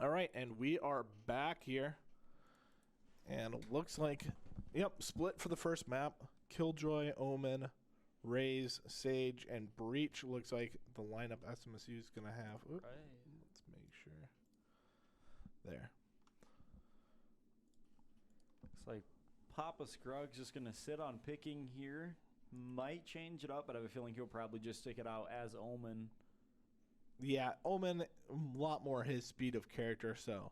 All right, and we are back here. And it looks like, yep, split for the first map. Killjoy, Omen, Raze, Sage, and Breach looks like the lineup SMSU is going to have. Oop, Right. let's make sure. There. Looks like Papa Scruggs just going to sit on picking here. Might change it up, but I have a feeling he'll probably just stick it out as Omen. Yeah, Omen, a lot more his speed of character, so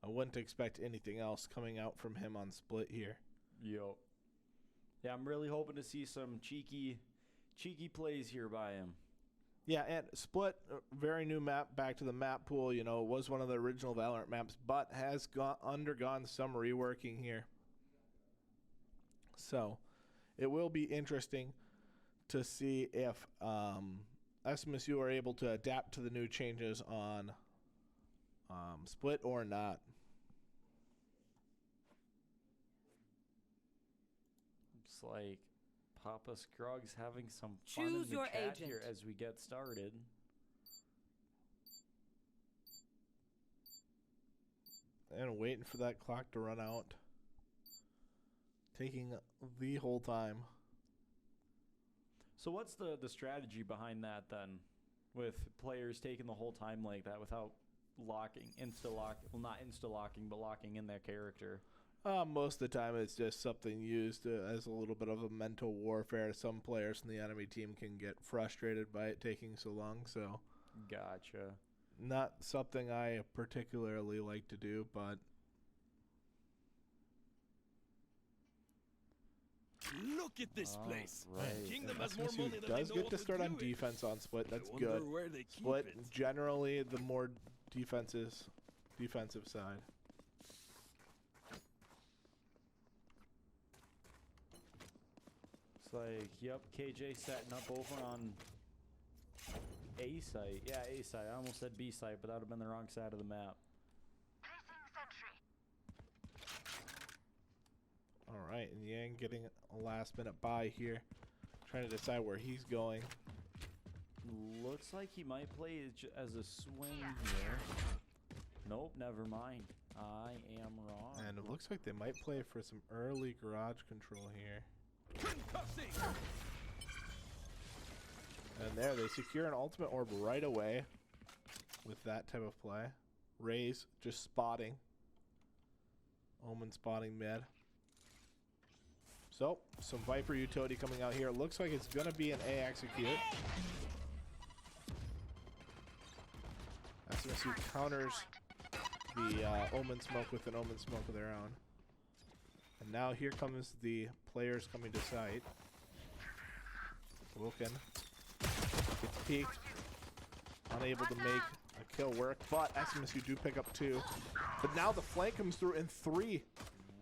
I wouldn't expect anything else coming out from him on split here. Yep. Yeah, I'm really hoping to see some cheeky plays here by him. Yeah, and split, very new map, back to the map pool. You know, it was one of the original Valorant maps, but has undergone some reworking here. So it will be interesting to see if SMSU are able to adapt to the new changes on split or not. Looks like Papa Scruggs having some fun Choose in the your chat agent. here as we get started. And waiting for that clock to run out. Taking the whole time. So what's the strategy behind that then, with players taking the whole time like that without locking, not insta-locking, but locking in their character? Most of the time it's just something used as a little bit of a mental warfare. Some players in the enemy team can get frustrated by it taking so long, so Gotcha. not something I particularly like to do, but Look at this place. Right. Kingdom and has more money SMSU than does they know get what to start do on with. defense on split. That's I wonder good. where they keep Split it. generally the more defensive side. It's like, yep, KJ setting up over on A site. Yeah, A site. I almost said B site, but that would have been the wrong side of the map. All right, and Yang getting a last minute buy here, trying to decide where he's going. Looks like he might play as a swing here. Nope, never mind. I am wrong. And it looks like they might play for some early garage control here. Concussing. And there, they secure an ultimate orb right away with that type of play. Raze just spotting. Omen spotting mid. So, some Viper utility coming out here. Looks like it's going to be an A execute. SMSU counters the Omen smoke with an Omen smoke of their own. And now here comes the players coming to site. Wilkin gets peeked. Unable to make a kill work, but SMSU do pick up 2. But now the flank comes through in 3.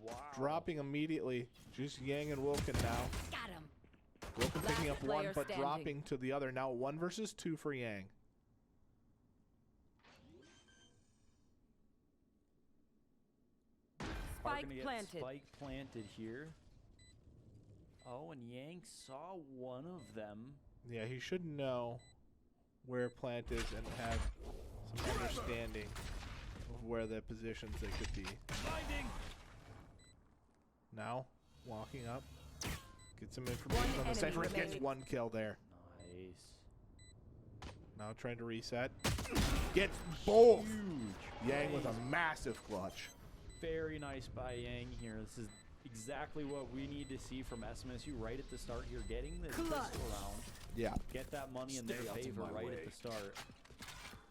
Wow. Dropping immediately. Just Yang and Wilkin now. Got him. Wilkin picking up 1, player but standing. dropping to the other. Now 1 versus 2 for Yang. Are gonna Spike get planted. Spike planted here. Oh, and Yang saw one of them. Yeah, he should know where plant is and have some understanding of where the positions they could be. Blinding. Now, walking up. Get some information One on the enemy Cypher. Gets remaining. 1 kill there. Nice. Now trying to reset. Gets both. Huge. Yang with a massive clutch. Very nice by Yang here. This is exactly what we need to see from SMSU right at the start here. Getting this Clutch. pistol round. Yeah. Get that money in their Stay out of favor my right way. at the start.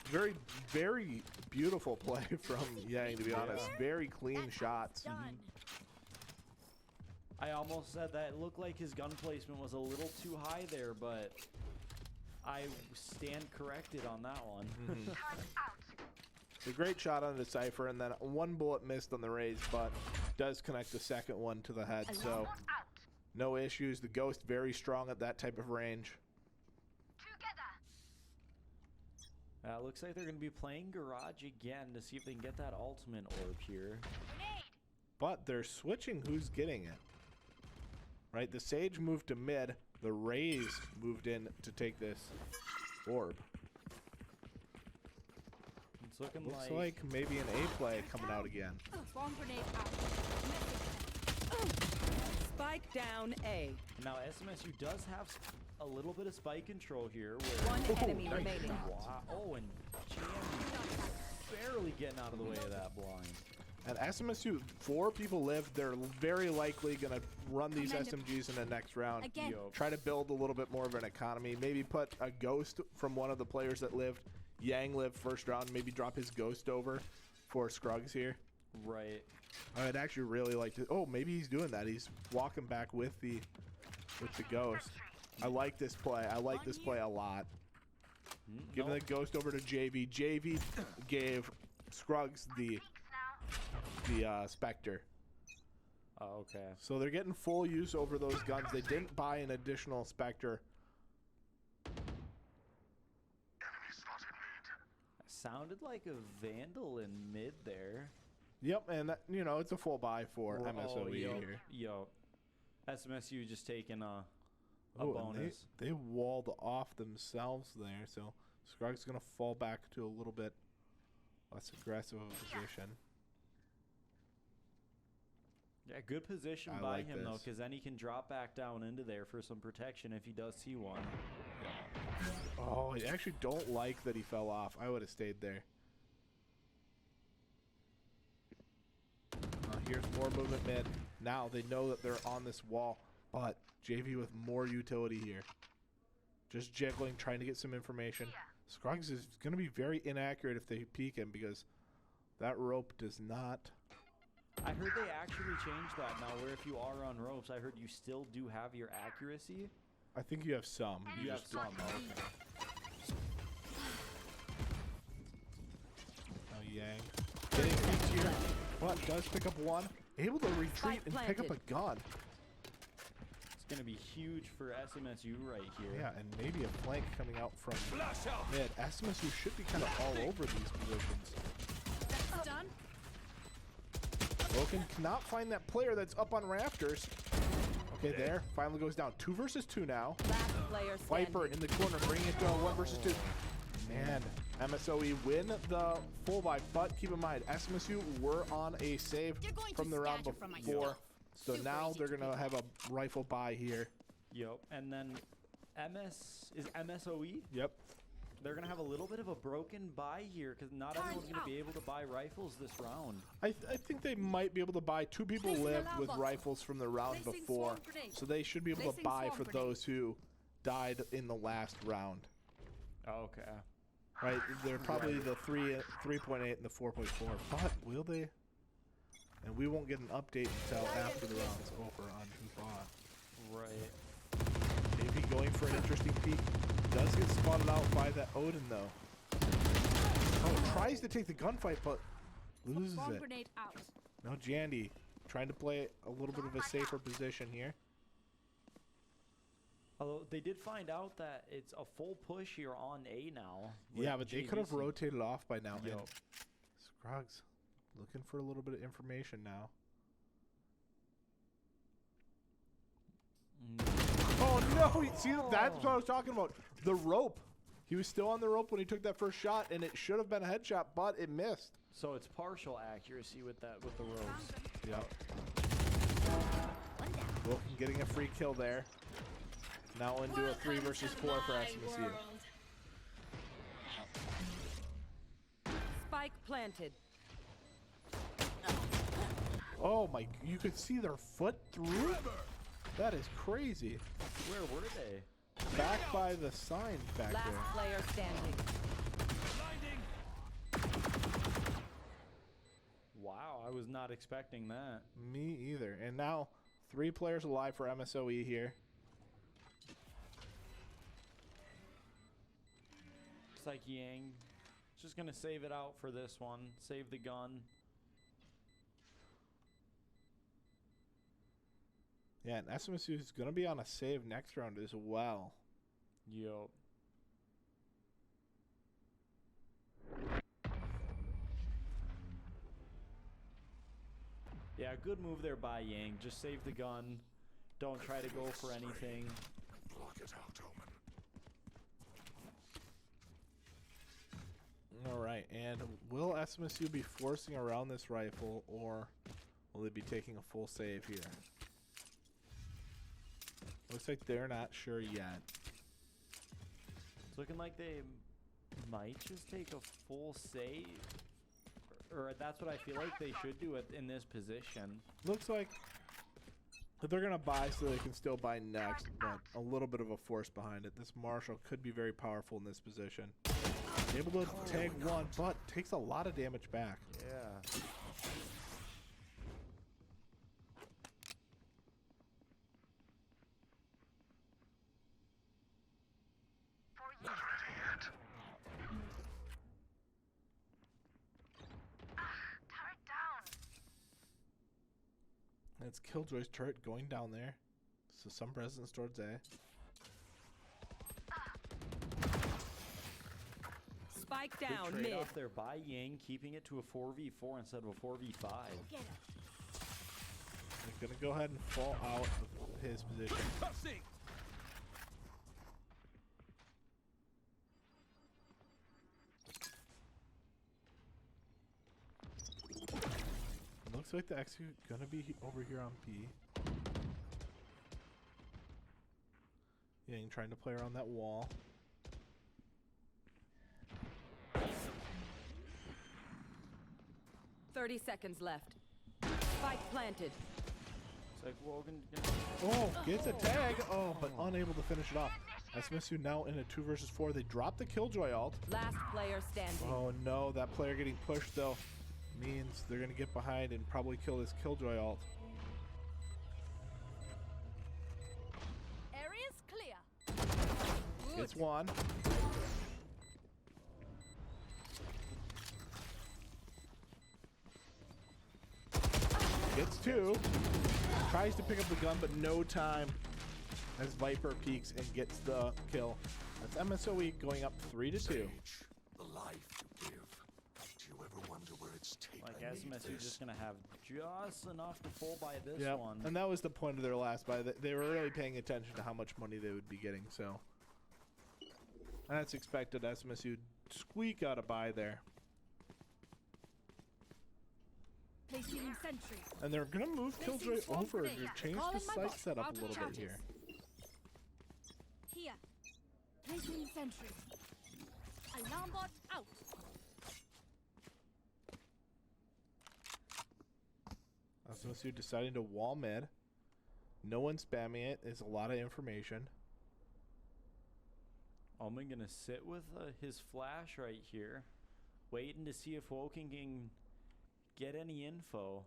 Very, very beautiful play from Yang, to be honest. Very clean shots. I almost said that it looked like his gun placement was a little too high there, but I stand corrected on that one. It's a great shot on the Cypher, and then 1 bullet missed on the Raze, but does connect the second one to the head, so no issues. The Ghost very strong at that type of range. Looks like they're going to be playing Garage again to see if they can get that ultimate orb here. But they're switching who's getting it. Right, the Sage moved to mid. The Raze moved in to take this orb. It's looking Looks like maybe an A play coming out again. Bomb grenade out. Spike down A. now SMSU does have a little bit of spike control here. Where One enemy remaining. wow. Oh, and Jam barely getting out of the way of that blind. At SMSU, 4 people live. They're very likely going to run these SMGs in the next round. Again. Yo. Try to build a little bit more of an economy. Maybe put a ghost from one of the players that lived. Yang lived first round. Maybe drop his ghost over for Scruggs here. Right. I'd actually really like to. Oh, maybe he's doing that. He's walking back with the ghost. I like this play. I like this play a lot. Giving the ghost over to JV. JV gave Scruggs the Spectre. Oh, okay. So they're getting full use over those guns. They didn't buy an additional Spectre. Sounded like a Vandal in mid there. Yep, and that, you know, it's a full buy for MSOE here. Yo. SMSU just taking a Oh, and bonus. they walled off themselves there, so Scruggs going to fall back to a little bit less aggressive of a position. Yeah, good position I by like him, though, this. because then he can drop back down into there for some protection if he does see one. Oh, I actually don't like that he fell off. I would have stayed there. Here's more movement mid. Now they know that they're on this wall, but JV with more utility here. Just jiggling, trying to get some information. Scruggs is going to be very inaccurate if they peek him because that rope does not... I heard they actually changed that now, where if you are on ropes, I heard you still do have your accuracy. I think you have some. You have just- some. Okay. Oh, Yang. Getting peeked here, but does pick up one. Able to retreat and pick up a gun. It's going to be huge for SMSU right here. Yeah, and maybe a flank coming out from Flash out. mid. SMSU should be kind of all over these positions. That's done. Broken cannot find that player that's up on rafters. Okay, there. Finally goes down. 2 versus 2 now. Last player standing. Viper in the corner, bringing it to 1 versus 2. Man, MSOE win the full buy, but keep in mind, SMSU were on a save You're going from to the round scatter from my before. stuff. So Super now easy they're to going to do. have a rifle buy here. Yep. And then is MSOE? Yep. They're going to have a little bit of a broken buy here because not Turn everyone's going to be out. able to buy rifles this round. I think they might be able to buy. 2 people Placing live alarm with bot. rifles from the round Placing before. swarm grenade. So they should be able to Placing buy swarm for grenade. those who died in the last round. Okay. Right? They're probably the 3.8 and the 4.4. But will they? And we won't get an update until after the round's over on who bought. Right. Maybe going for an interesting peek. Does get spotted out by that Odin though. Oh, tries to take the gunfight, but loses Bomb it. grenade out. No, Jandy trying to play a little bit of a safer position here. Although they did find out that it's a full push here on A now. with Yeah, but they could have JVC. rotated off by now. Yo. And Scruggs looking for a little bit of information now. Oh no! See, that's what I was talking about. The rope. He was still on the rope when he took that first shot, and it should have been a headshot, but it missed. So it's partial accuracy with the ropes. Yep. One down. Wilkin getting a free kill there. Now into a 3 versus 4 for SMSU. Spike planted. Oh my! You could see their foot through. That is crazy. Where were they? Back by the sign back Last there. player standing. Blinding. Wow, I was not expecting that. Me either. And now 3 players alive for MSOE here. It's like Yang. Just gonna save it out for this one. Save the gun. Yeah, and SMSU is going to be on a save next round as well. Yo. Yeah, good move there by Yang. Just save the gun. Don't try to go for anything. Block it out, Omen. All right, and will SMSU be forcing around this rifle, or will they be taking a full save here? Looks like they're not sure yet. It's looking like they might just take a full save. Or that's what I feel like they should do in this position. Looks like that they're going to buy so they can still buy next, but a little bit of a force behind it. This Marshall could be very powerful in this position. Able to tag one, but takes a lot of damage back. Yeah. It's Killjoy's turret going down there. So some presence towards A. Spike Good down trade mid. off there by Yang, keeping it to a 4v4 instead of a 4v5. Get it. They're going to go ahead and fall out of his position. Tossing. It looks like the execute going to be over here on P. Yang trying to play around that wall. $30 seconds left. Spike planted. It's like Wogan. Oh, gets a tag. Oh, but unable to finish it off. SMSU now in a 2 versus 4. They drop the Killjoy ult. Last player standing. Oh no, that player getting pushed though means they're going to get behind and probably kill this Killjoy ult. Area's clear. Good. Gets one. Gets two. Tries to pick up the gun, but no time as Viper peeks and gets the kill. That's MSOE going up 3-2. The life you give. Do you ever wonder where it's taken? Like SMSU just gonna have just enough to full by this Yep, one. and that was the point of their last buy. They were really paying attention to how much money they would be getting, so that's expected. SMSU squeak out a buy there. Placing sentry. And they're going to move Placing Killjoy swarm over grenade. to change the Calling my sight bot. setup Out a of little bit charges. here. Here. Placing sentry. Alarm bot out. SMSU deciding to wall mid. No one spamming it. It's a lot of information. Omen gonna sit with his flash right here, waiting to see if Woken can get any info.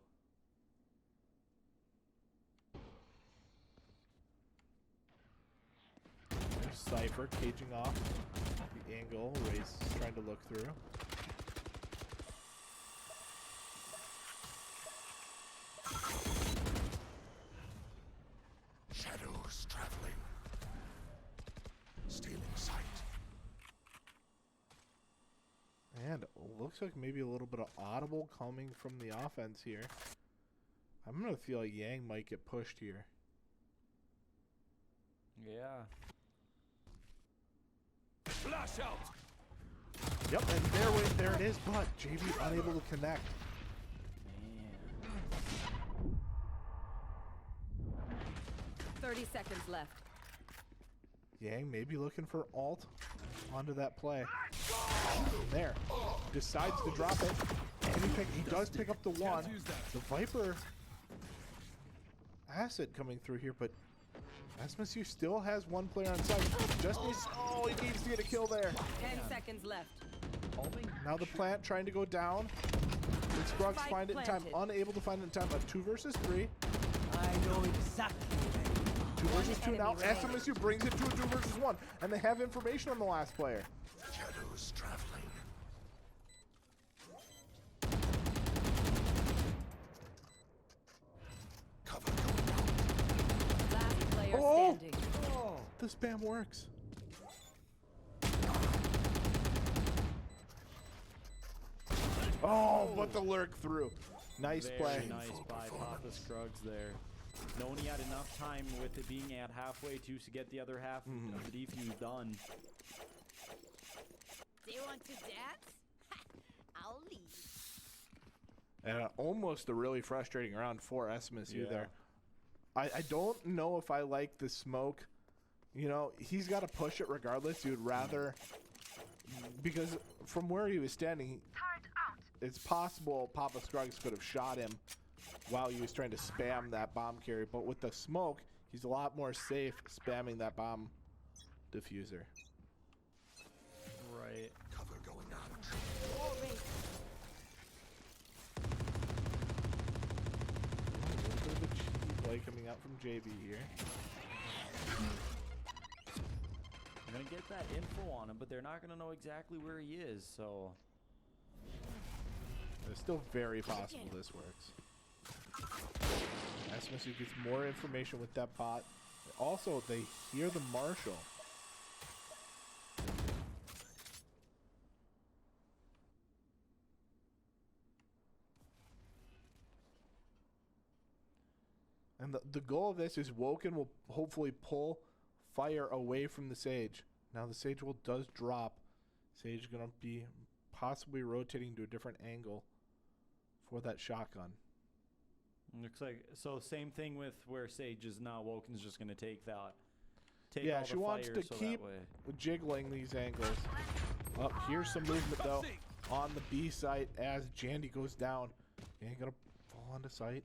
There's Cypher caging off the angle. Race is trying to look through. Shadows traveling. Stealing sight. And it looks like maybe a little bit of audible coming from the offense here. I'm going to feel like Yang might get pushed here. Yeah. Flash out. Yep, and there it is, but JV unable to connect. Man. 30 seconds left. Yang maybe looking for ult onto that play. There. Decides to drop it. And he does pick up the one. Can't use that. The Viper asset coming through here, but SMSU still has one player on site. Just needs, oh, he needs to get a kill there. 10 seconds left. Omen. Now the plant trying to go down. And Scruggs Spike find it in time. planted. Unable to find it in time. A 2 versus 3. I know exactly. 2 versus 2 now. enemy remaining. SMSU brings it to a 2 versus 1. And they have information on the last player. Shadows traveling. Cover going out. Last player Oh! standing. The spam works. Oh, but the lurk through. Nice Very play. nice by Papa Scruggs there. Knowing he had enough time with it being at halfway to get the other half of the defuse done. They want to dance? And almost a really frustrating round for SMSU Yeah. there. I don't know if I like the smoke. You know, he's got to push it regardless. You'd rather, because from where he was standing, it's possible Papa Scruggs could have shot him while he was trying to spam that bomb carrier. But with the smoke, he's a lot more safe spamming that bomb diffuser. Right. Cover going out. War race. A little bit of a cheeky play coming out from JV here. I'm gonna get that info on him, but they're not gonna know exactly where he is. So It's still very possible this works. SMSU gets more information with that bot. Also, they hear the Marshal. And the goal of this is Woken will hopefully pull fire away from the Sage. Now the Sage will does drop. Sage gonna be possibly rotating to a different angle for that shotgun. looks like same thing with where Sage is now. Woken's just gonna take that. Take Yeah, all she the wants fire to so keep that way. jiggling these angles. Up here's some movement though on the B site as Jandy goes down. Ain't gonna fall onto sight.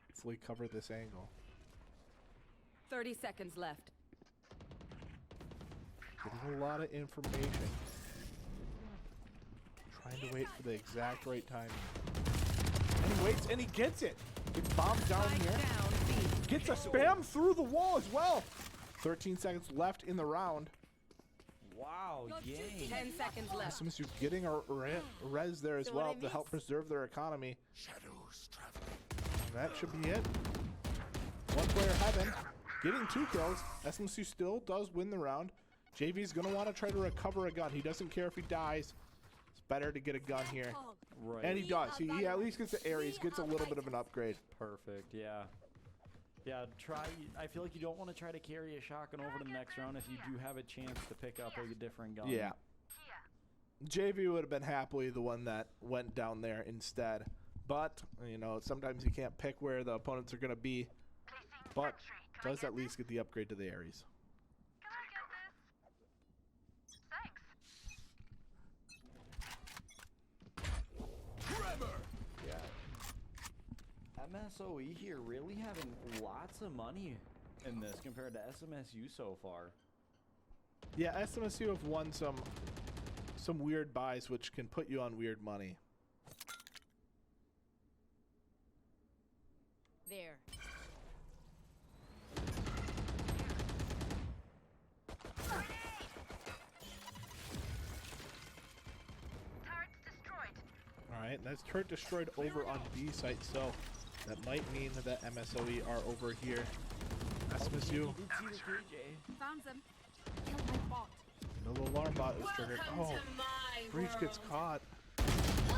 Hopefully cover this angle. 30 seconds left. Getting a lot of information. Trying to wait for the exact right timing. And he waits and he gets it. Gets bombed down Spike here. down B. Gets a spam through the wall as well. 13 seconds left in the round. Wow, yay. 10 seconds left. SMSU getting a res there as So what well I to help miss? preserve their economy. Shadows traveling. And that should be it. One player heaven, getting 2 kills. SMSU still does win the round. JV's gonna want to try to recover a gun. He doesn't care if he dies. It's better to get a gun here. Oh, Right. And he does. He at least gets the Ares, gets a little bit of an upgrade. Perfect. Yeah. Yeah. I feel like you don't want to try to carry a shotgun over to the next round if you do have a chance to pick up a different gun. Yeah. JV would have been happily the one that went down there instead. But, you know, sometimes you can't pick where the opponents are going to be. But does at least get the upgrade to the Ares. Yeah. MSOE here really having lots of money in this compared to SMSU so far. Yeah, SMSU have won some weird buys which can put you on weird money. there. All right, that's turret destroyed over on B site, so that might mean that MSOE are over here. SMSU, Did see the KJ. Found them. Kill my bot. no alarm bot is triggered. Oh, Breach gets caught.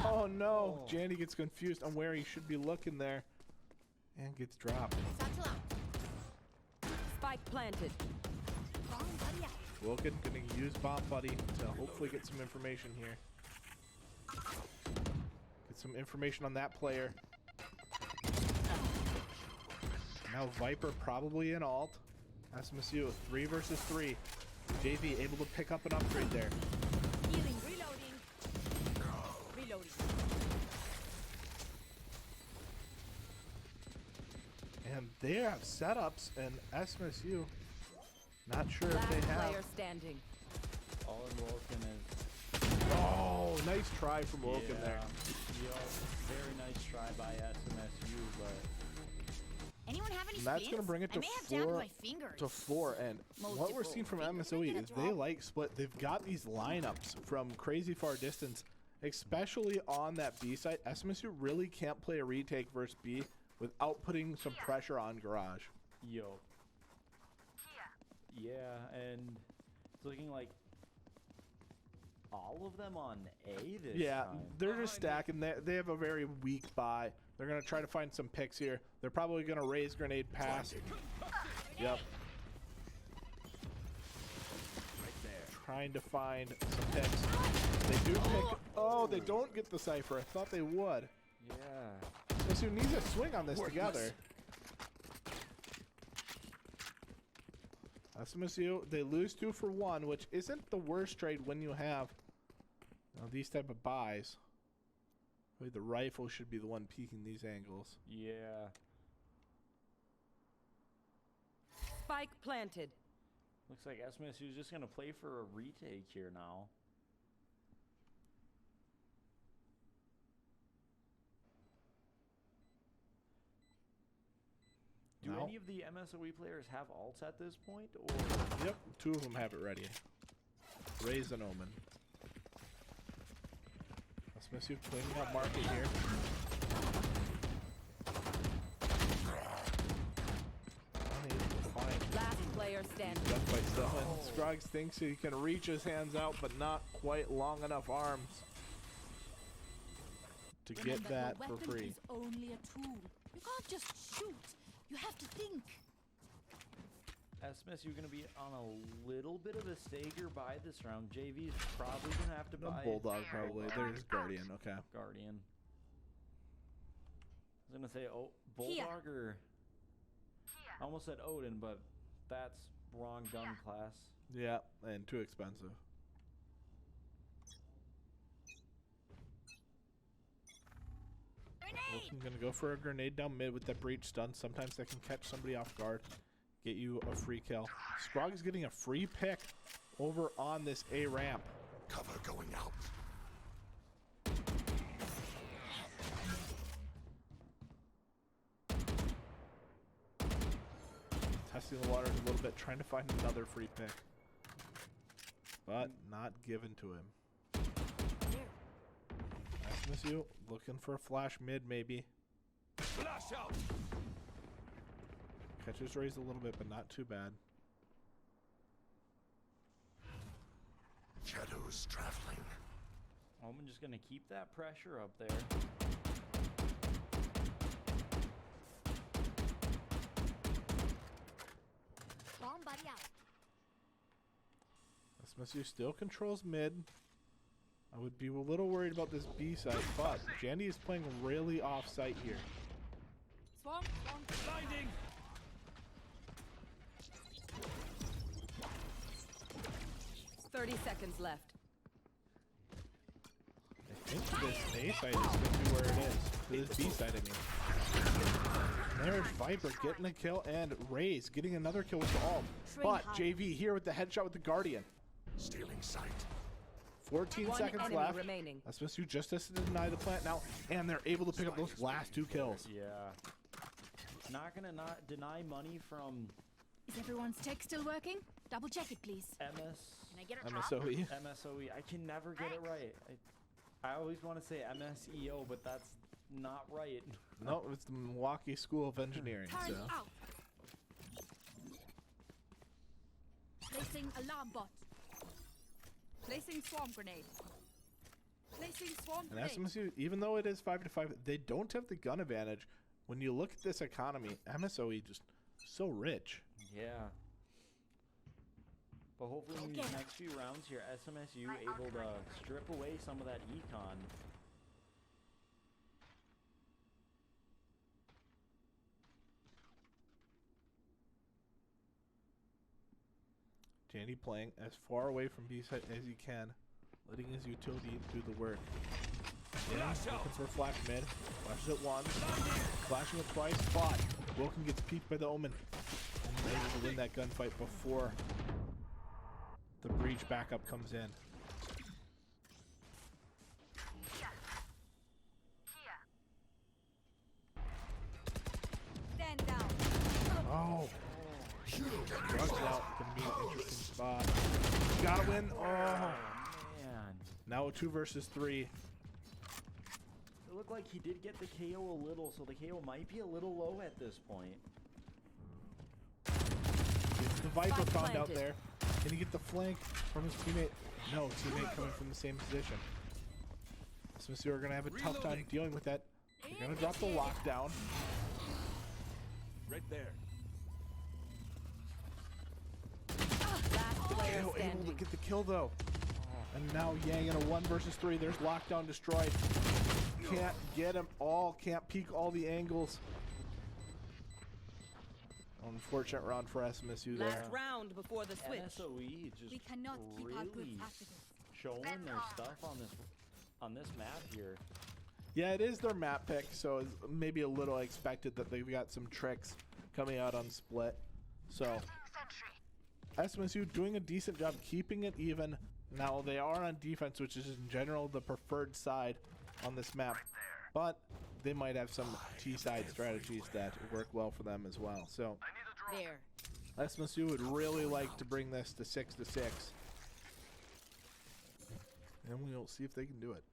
Oh no, Jandy gets confused on where he should be looking there and gets dropped. Satchel out. Spike planted. Bomb buddy out. Wilkin gonna use Bomb Buddy to hopefully get some information here. Get some information on that player. Now Viper probably in alt. SMSU 3 versus 3. JV able to pick up an upgrade there. Healing. Reloading. Reloading. And they have setups, and SMSU not sure if Last they have. player standing. All in Wilkin is. Oh, nice try from Wilkin there. Yep. Very nice try by SMSU, but Anyone have any And that's spins? going to bring it I to may have down to 4 my fingers. to 4. And what we're seeing from MSOE is they like split. They've got these lineups from crazy far distance, especially on that B site. SMSU really can't play a retake versus B without putting some pressure on Garage. yo. Yeah, and it's looking like all of them on A this Yeah, time. they're just stacking. They have a very weak buy. They're going to try to find some picks here. They're probably going to raise grenade pass. Yep. Trying to find some picks. They do pick. Oh, they don't get the Cypher. I thought they would. Yeah. SMSU needs a swing on this together. SMSU, they lose 2 for 1, which isn't the worst trade when you have these type of buys. Really, the rifle should be the one peeking these angles. Yeah. Spike planted. Looks like SMSU is just going to play for a retake here now. Do No. any of the MSOE players have ults at this point? Or Yep, 2 of them have it ready. Raise an Omen. SMSU cleaning up market here. Unable to find Last player standing. gunfight stuff. And Scruggs thinks he can reach his hands out, but not quite long enough arms to get Remember, that your for weapon free. is only a tool. You can't just shoot. You have to think. SMSU going to be on a little bit of a stagger buy this round. JV's probably going to have to No buy Bulldog probably. There's Guardian. Okay. Guardian. I was going to say Bulldog or... I almost said Odin, but that's wrong gun class. Yeah, and too expensive. I'm gonna go for a grenade down mid with that breach stun. Sometimes that can catch somebody off guard, get you a free kill. Scrog is getting a free pick over on this A ramp. Cover going out. Testing the waters a little bit, trying to find another free pick, but not given to him. SMSU looking for a flash mid, maybe. Flash out. Catches raised a little bit, but not too bad. Shadows traveling. Omen just going to keep that pressure up there. Bomb buddy out. SMSU still controls mid. I would be a little worried about this B side, but Jandy is playing really off site here. Swamp. Blinding. 30 seconds left. I think this A side is going to be where it is. This B side, I mean. There's Viper getting a kill, and Raze getting another kill with the ult. But JV here with the headshot with the Guardian. Stealing sight. 14 One seconds enemy left. remaining. SMSU just has to deny the plant now, and they're able to pick up those last 2 kills. Yeah. Not going to not deny money from Is everyone's tech still working? Double check it, please. Can I get a drop? MSOE. MSOE. I can never get it right. I always want to say MSEO, but that's not right. No, it's the Milwaukee School of Engineering. Turn So. out. Placing alarm bot. Placing swarm grenade. Placing swarm And grenade. SMSU, even though it is 5-5, they don't have the gun advantage. When you look at this economy, MSOE just so rich. Yeah. But hopefully in these next few rounds here, SMSU able to strip away some of that econ. Jandy playing as far away from B side as he can, letting his utility do the work. Yeah, looking for a flash mid. Flashes it once, flashing it twice, but Wilkin gets peeked by the Omen and able to win that gunfight before the breach backup comes in. Stand down. Oh, drugs out. Gonna be an interesting spot. Gotta win. Oh, Man. now a 2 versus 3. It looked like he did get the KO a little, so the KO might be a little low at this point. The Viper Spike found out planted. there. Can he get the flank from his teammate? No, teammate coming from the same position. SMSU are going to have a tough time Reloading. dealing with that. They're going to drop the lockdown. Right there. Last player Able to standing. get the kill though. And now Yang in a 1 versus 3. There's lockdown destroyed. can't get him all, can't peek all the angles. Unfortunate round for SMSU there. Last round before the switch. NSOE just We cannot keep our goods really after this. showing their stuff on this map here. Yeah, it is their map pick, so it's maybe a little expected that they've got some tricks coming out on split. So SMSU doing a decent job keeping it even. Now they are on defense, which is in general the preferred side on this map, but they might have some T-side strategies that work well for them as well. So There. SMSU would really like to bring this to 6-6, and we'll see if they can do it.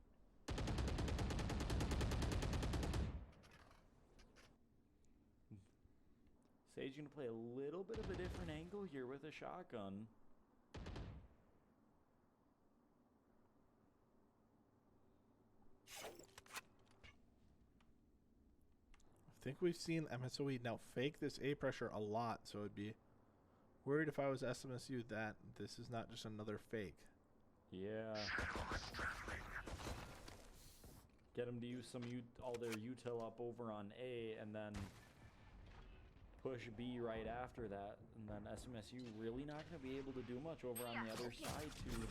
Sage gonna play a little bit of a different angle here with a shotgun. I think we've seen MSOE now fake this A pressure a lot, so I'd be worried if I was SMSU that this is not just another fake. Yeah. Get them to use all their util up over on A, and then push B right after that, and then SMSU really not going to be able to do much over on the other side too.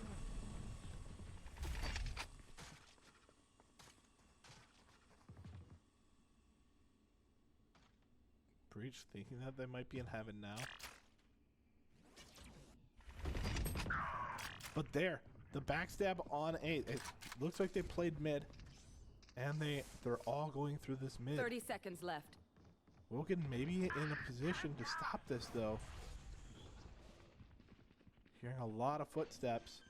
Breach thinking that they might be in heaven now. But there, the backstab on A. It looks like they played mid, and they're all going through this mid. 30 seconds left. Woken maybe in a position to stop this though. Hearing a lot of footsteps.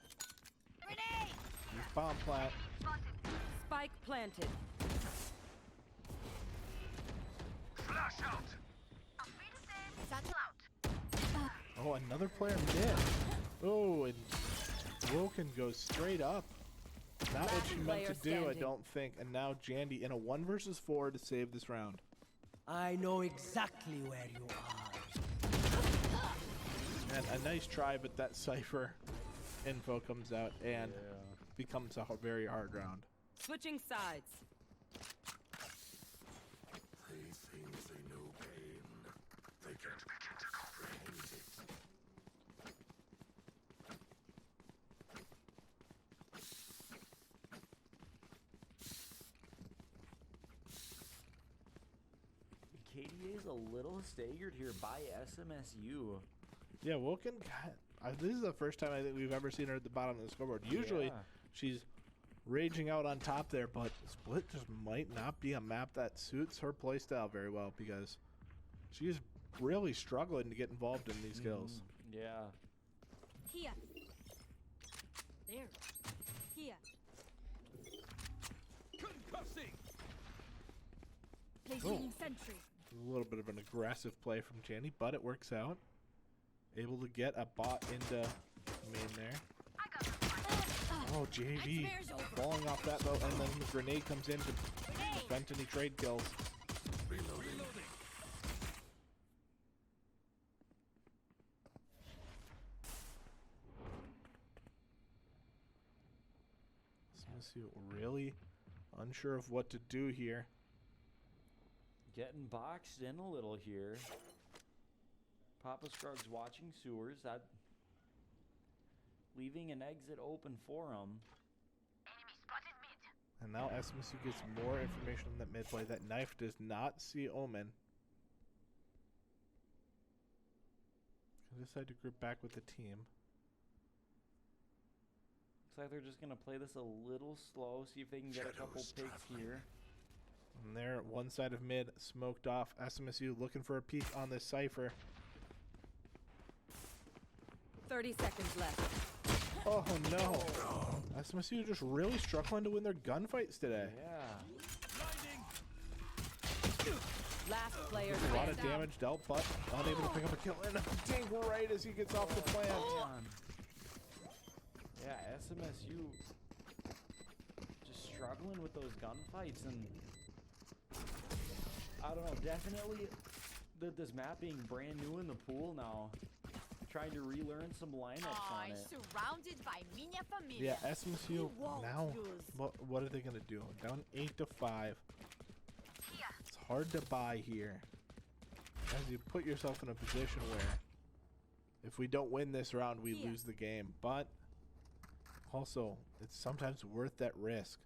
Grenade! He's bomb plant. Spike planted. Flash out! Satchel out. Oh, another player mid. Oh, and Woken goes straight up. Not what she meant to do, I don't think. And now Jandy in a 1 versus 4 to save this round. I know exactly where you are. And a nice try, but that Cypher info comes out and becomes a very hard round. Switching sides. They think they know pain. They can't begin to comprehend it. KDA is a little staggered here by SMSU. Yeah, Woken, this is the first time I think we've ever seen her at the bottom of the scoreboard. Usually she's raging out on top there, but Split just might not be a map that suits her playstyle very well because she's really struggling to get involved in these kills. Yeah. Here. There. Here. Concussing! Placing sentry. A little bit of an aggressive play from Jandy, but it works out. Able to get a bot into main there. Oh, JV falling off that though, and then the grenade comes in to prevent any trade kills. Reloading. SMSU really unsure of what to do here. Getting boxed in a little here. Papa Scruggs watching sewers. That leaving an exit open for him. And now SMSU gets more information on that mid play. That knife does not see Omen. They decide to group back with the team. Looks like they're just gonna play this a little slow, see if they can get a couple picks here. And there, one side of mid smoked off. SMSU looking for a peek on this Cypher. 30 seconds left. Oh no! SMSU just really struggling to win their gunfights today. Yeah. Last player A lot of standing. damage dealt, but unable to pick up a kill. And a dink right as he gets off the plant. Yeah, SMSU just struggling with those gunfights, and I don't know, definitely this map being brand new in the pool now, trying to relearn some lineups on it. Surrounded by minha família. Yeah, SMSU won't now. lose. What are they gonna do? Down 8-5. It's hard to buy here, as you put yourself in a position where, if we don't win this round, we lose the game. But also, it's sometimes worth that risk.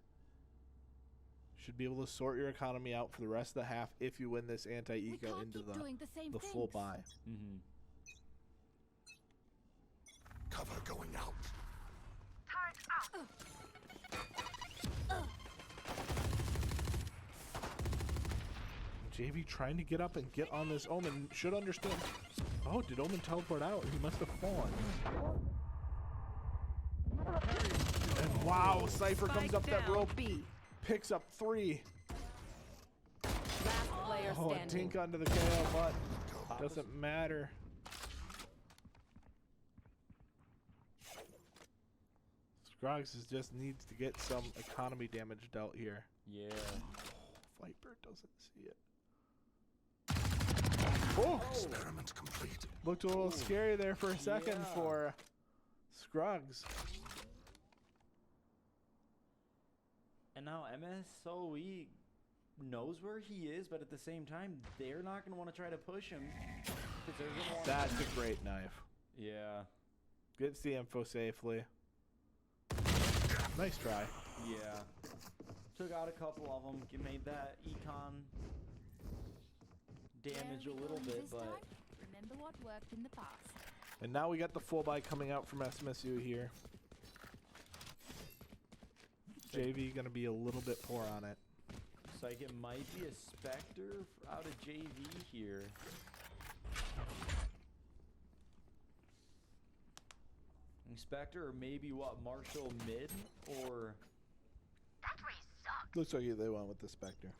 Should be able to sort your economy out for the rest of the half if you win this We anti-eco can't into keep doing the same the full things. buy. Mm-hmm. Cover going out. JV trying to get up and get on this Omen. Should understand. Oh, did Omen teleport out? He must have fallen. And wow, Cypher comes Spike up that down, rope, B. picks up 3. Last player Oh, a standing. dink onto the KO, but doesn't matter. Scroggs just needs to get some economy damage dealt here. Yeah. Viper doesn't see it. Oh! Experiment complete. Looked a little scary there for a second Yeah. for Scruggs. And now MSOE knows where he is, but at the same time, they're not going to want to try to push him. 'Cause they're gonna wanna That's a great knife. Yeah. Gets the info safely. Nice try. Yeah. Took out a couple of them. Made that econ damage a Where are we little going bit, this but time? Remember what worked in the past. And now we got the full buy coming out from SMSU here. JV gonna be a little bit poor on it. it's like it might be a Spectre out of JV here. Spectre or maybe what, Marshall mid or Looks like they went with the Spectre.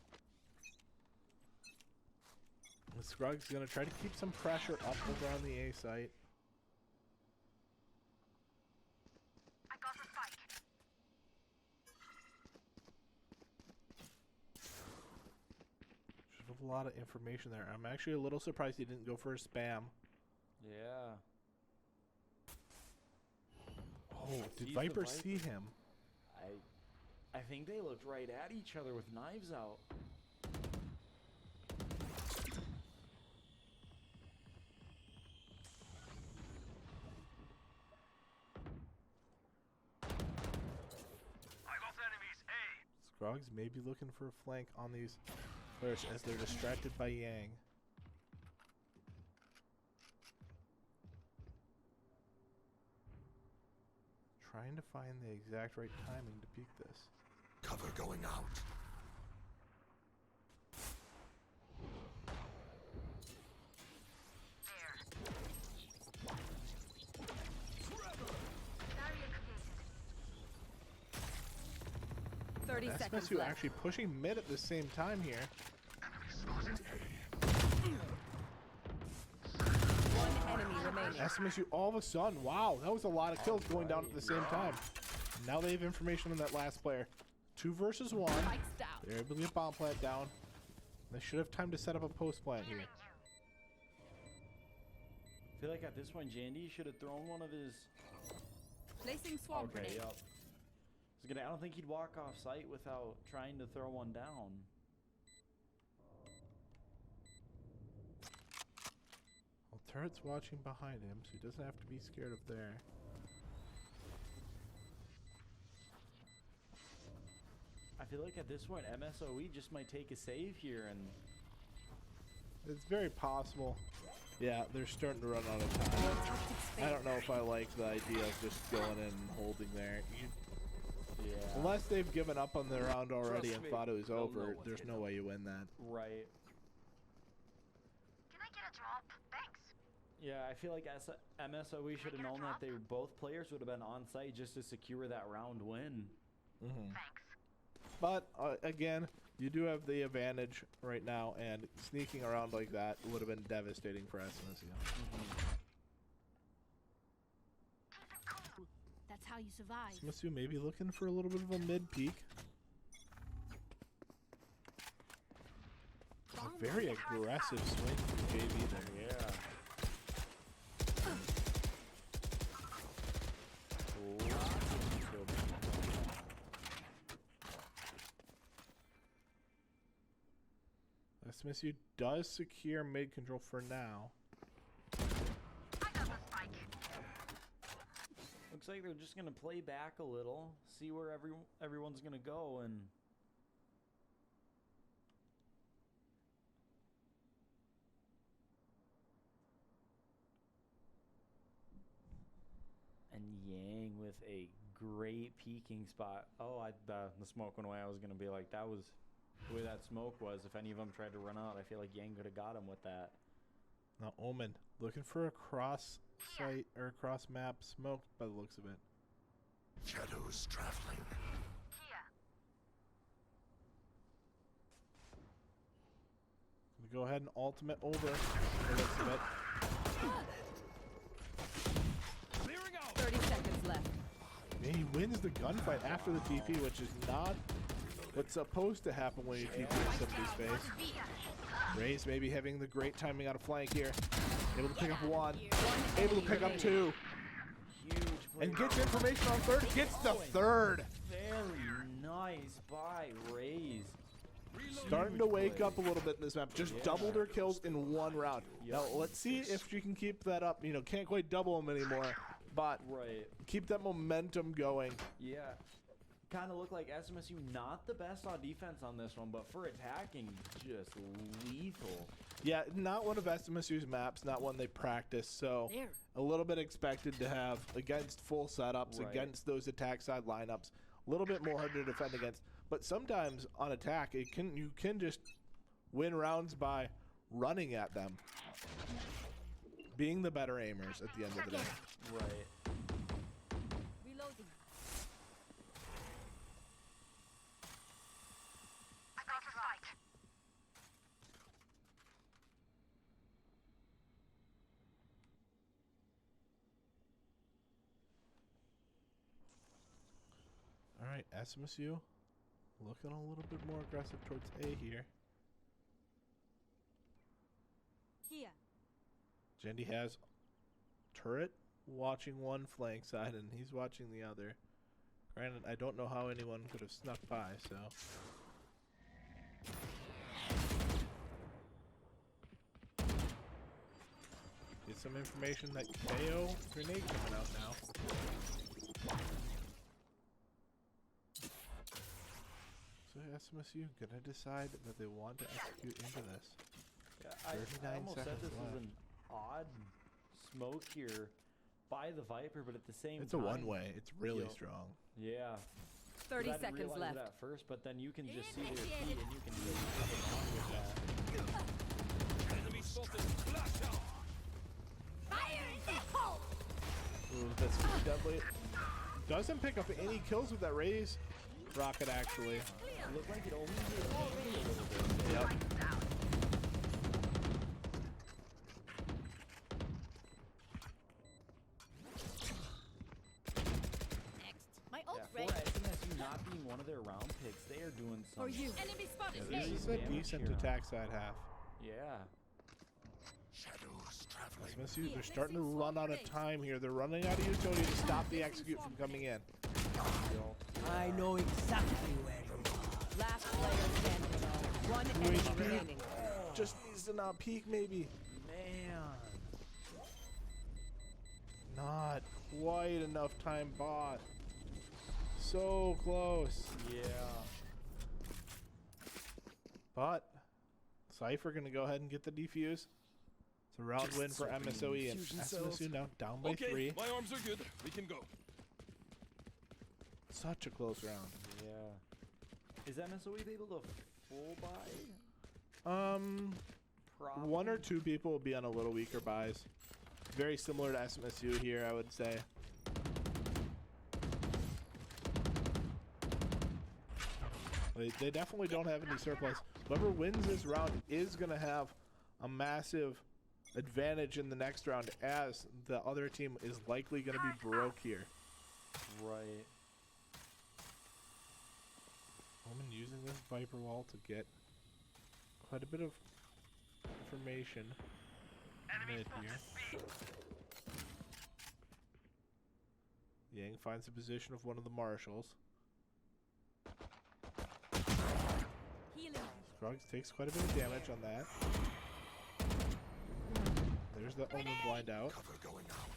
And Scruggs gonna try to keep some pressure up over on the A site. Should have a lot of information there. I'm actually a little surprised he didn't go for a spam. yeah. Oh, did Sees the Viper Viper. see him? I think they looked right at each other with knives out. I got enemies A. Scruggs may be looking for a flank on these players as they're distracted by Yang. Trying to find the exact right timing to peek this. Cover going out. There. 30 seconds SMSU left. actually pushing mid at the same time here. One enemy remaining. SMSU all of a sudden, wow, that was a lot of kills going down at the same time. Now they have information on that last player. 2 versus 1. Spikes down. They're able to get bomb plant down. They should have time to set up a post plant here. I feel like at this point, Jandy should have thrown one of his. Placing swarm Okay, grenade. yep. I don't think he'd walk off site without trying to throw one down. Well, Turret's watching behind him, so he doesn't have to be scared of there. I feel like at this point, MSOE just might take a save here, and It's very possible. Yeah, they're starting to run out of time. I don't know if I like the idea of just going in and holding there. yeah, Unless they've given up on the round already Trust and me, thought it was they'll know over, what's there's no way you win that. right. Can I get a drop? Thanks. Yeah, I feel like MSOE should have known that they both players would have been on site just to secure that round win. Thanks. But again, you do have the advantage right now, and sneaking around like that would have been devastating for SMSU. That's how you survive. SMSU may be looking for a little bit of a mid peak. A very aggressive swing from JV there. Yeah. SMSU does secure mid control for now. I got the spike. Looks like they're just gonna play back a little, see where everyone's gonna go, and Yang with a great peeking spot. Oh, the smoke went away. I was gonna be like, that was the way that smoke was. If any of them tried to run out, I feel like Yang could have got him with that. Now Omen looking for a cross site or cross map smoke by the looks of it. Shadows traveling. Here. Gonna go ahead and ultimate over by the looks of it. 30 seconds left. And he wins the gunfight after the TP, which is not what's supposed to happen when you TP in somebody's face. Raze maybe having the great timing out of flank here. Able to pick up one. Able to pick up two. Huge play. And gets information on third. Gets the third. Very nice by Raze. Starting to wake up a little bit in this map. Just doubled her kills in one round. Now let's see if she can keep that up. You know, can't quite double them anymore, but Right. keep that momentum going. Yeah. Kind of look like SMSU not the best on defense on this one, but for attacking, just lethal. Yeah, not one of SMSU's maps, not one they practice, so There. a little bit expected to have against full setups, Right. against those attack side lineups. A little bit more hard to defend against, but sometimes on attack, you can just win rounds by running at them, being the better aimers at the end of the day. Right. Reloading. I got the spike. All right, SMSU looking a little bit more aggressive towards A here. Here. Jendi has turret watching one flank side, and he's watching the other. Granted, I don't know how anyone could have snuck by, so. Get some information that KO grenade coming out now. So SMSU gonna decide that they want to execute into this. Yeah, I 39 almost said seconds this left. was an odd smoke here by the Viper, but at the same It's a time, one-way. It's really Yup. strong. Yeah. 30 I didn't seconds realize left. it at first, but then you can just see their feet and you can just have them on with that. Enemy spotted. Flash out. Fire in the hole! Ooh, that's deadly. Doesn't pick up any kills with that Raze rocket, actually. It looked like it only did a little bit. Yep. Next. My ult Yeah, for ready. SMSU not being one of their round picks, they are doing For some you. Enemy spotted. Yeah, this is a damage decent here. attack side half. Yeah. Shadows traveling. SMSU, they're starting to run out of time here. They're running out of utility to stop the execute from coming in. I know exactly where you are. Last player standing. One enemy HP. remaining. Just needs to not peek, maybe. Man. Not quite enough time bought. So close. Yeah. But Cypher gonna go ahead and get the defuse. It's a round win for MSOE, and Fusion SMSU cells. now down by Okay, 3. my arms are good. We can go. Such a close round. Yeah. Is MSOE able to full buy? Probably. One or two people will be on a little weaker buys. Very similar to SMSU here, I would say. They definitely don't have any surplus. Whoever wins this round is going to have a massive advantage in the next round, as the other team is likely going to be broke here. Right. Omen using this Viper wall to get quite a bit of information mid here. Yang finds the position of one of the marshals. Healing. Scruggs takes quite a bit of damage on that. There's the Omen blind out. Cover going out.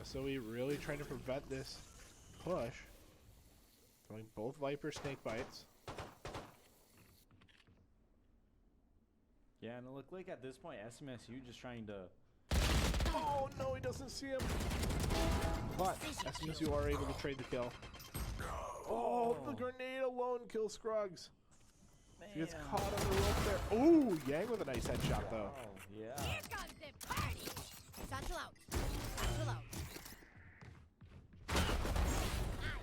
MSOE really trying to prevent this push. Throwing both Viper snake bites. Yeah, and it looked like at this point SMSU just trying to. Oh no, he doesn't see him. But SMSU are able to trade the kill. Oh, the grenade alone kills Scruggs. He gets caught on the rope there. Ooh, Yang with a nice headshot though. Oh, yeah. Here comes the party. Satchel out. Satchel out.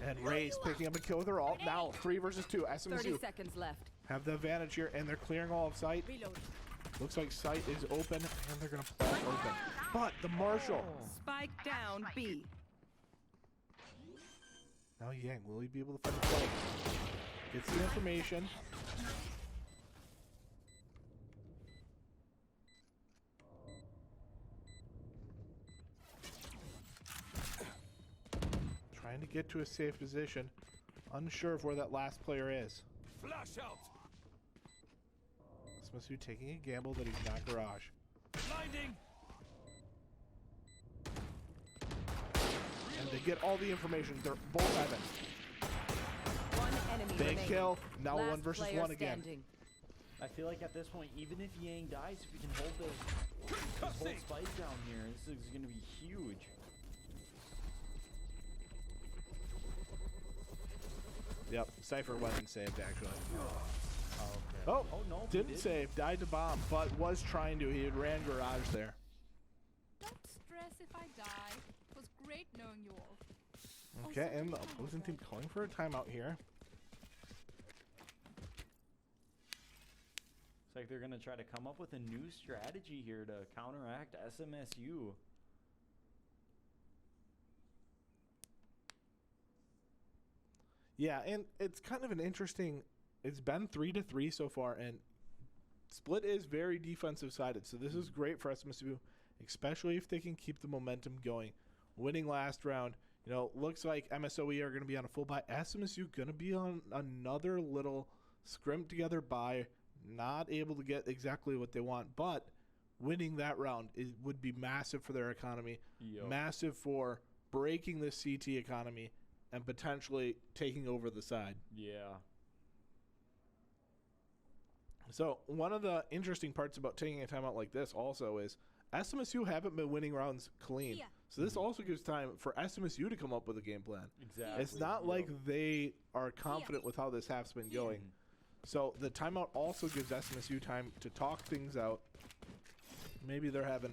And Ray's picking up a kill with her ult. Now 3 versus 2. 30 SMSU seconds left. have the advantage here, and they're clearing all of sight. Reload. Looks like sight is open, and they're gonna flash open. But the Marshal. Spike down B. Now Yang, will he be able to find the play? Gets the information. Trying to get to a safe position. Unsure of where that last player is. Flash out. SMSU taking a gamble that he's not garage. Blinding. And they get all the information. They're both heaven. One enemy Big remaining. kill. Now Last 1 versus player 1 again. standing. I feel like at this point, even if Yang dies, if we can hold this whole spike down here, this is going to be huge. Yep, Cypher wasn't saved actually. Okay. Oh, no, he didn't didn't. save. Died to bomb, but was trying to. He had ran garage there. Don't stress if I die. It was great knowing you all. Okay, and the opposing team calling for a timeout here. It's like they're going to try to come up with a new strategy here to counteract SMSU. Yeah, and it's kind of an interesting. It's been 3-3 so far, and Split is very defensive sided. So this is great for SMSU, especially if they can keep the momentum going. Winning last round, you know, looks like MSOE are going to be on a full buy. SMSU going to be on another little scrimp together buy. Not able to get exactly what they want, but winning that round would be massive for their economy, massive for breaking the CT economy, and potentially taking over the side. Yeah. So one of the interesting parts about taking a timeout like this also is SMSU haven't been winning rounds clean. Yeah. So this also gives time for SMSU to come up with a game plan. Exactly. It's not like they are confident with how this half's been going. So the timeout also gives SMSU time to talk things out. Maybe they're having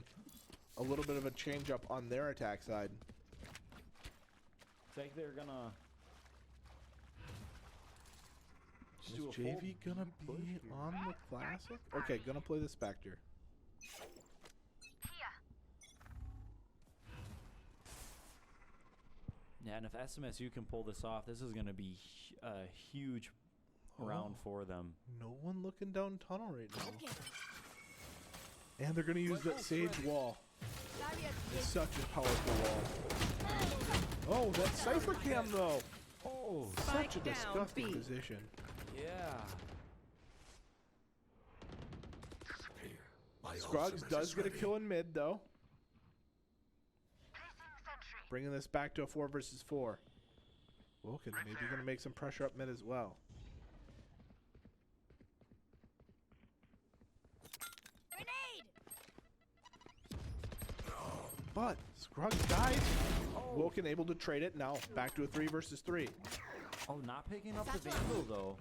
a little bit of a change up on their attack side. It's like they're gonna. Is JV gonna be on the classic? Okay, gonna play the Spectre. Yeah, and if SMSU can pull this off, this is gonna be a huge round for them. No one looking down tunnel right now. Okay. And they're gonna use that Sage wall. Barrier It's such a powerful wall. Oh, that Cypher cam though. Oh, Such a Spike down, disgusting B. position. yeah. My Scruggs ultimate does is get a ready. kill in mid though. Placing sentry. Bringing this back to a 4 versus 4. Woken maybe gonna make some pressure up mid as well. grenade. But Scruggs dies. Woken able to trade it. Now back to a 3 versus 3. Oh, not picking up the Vandal though.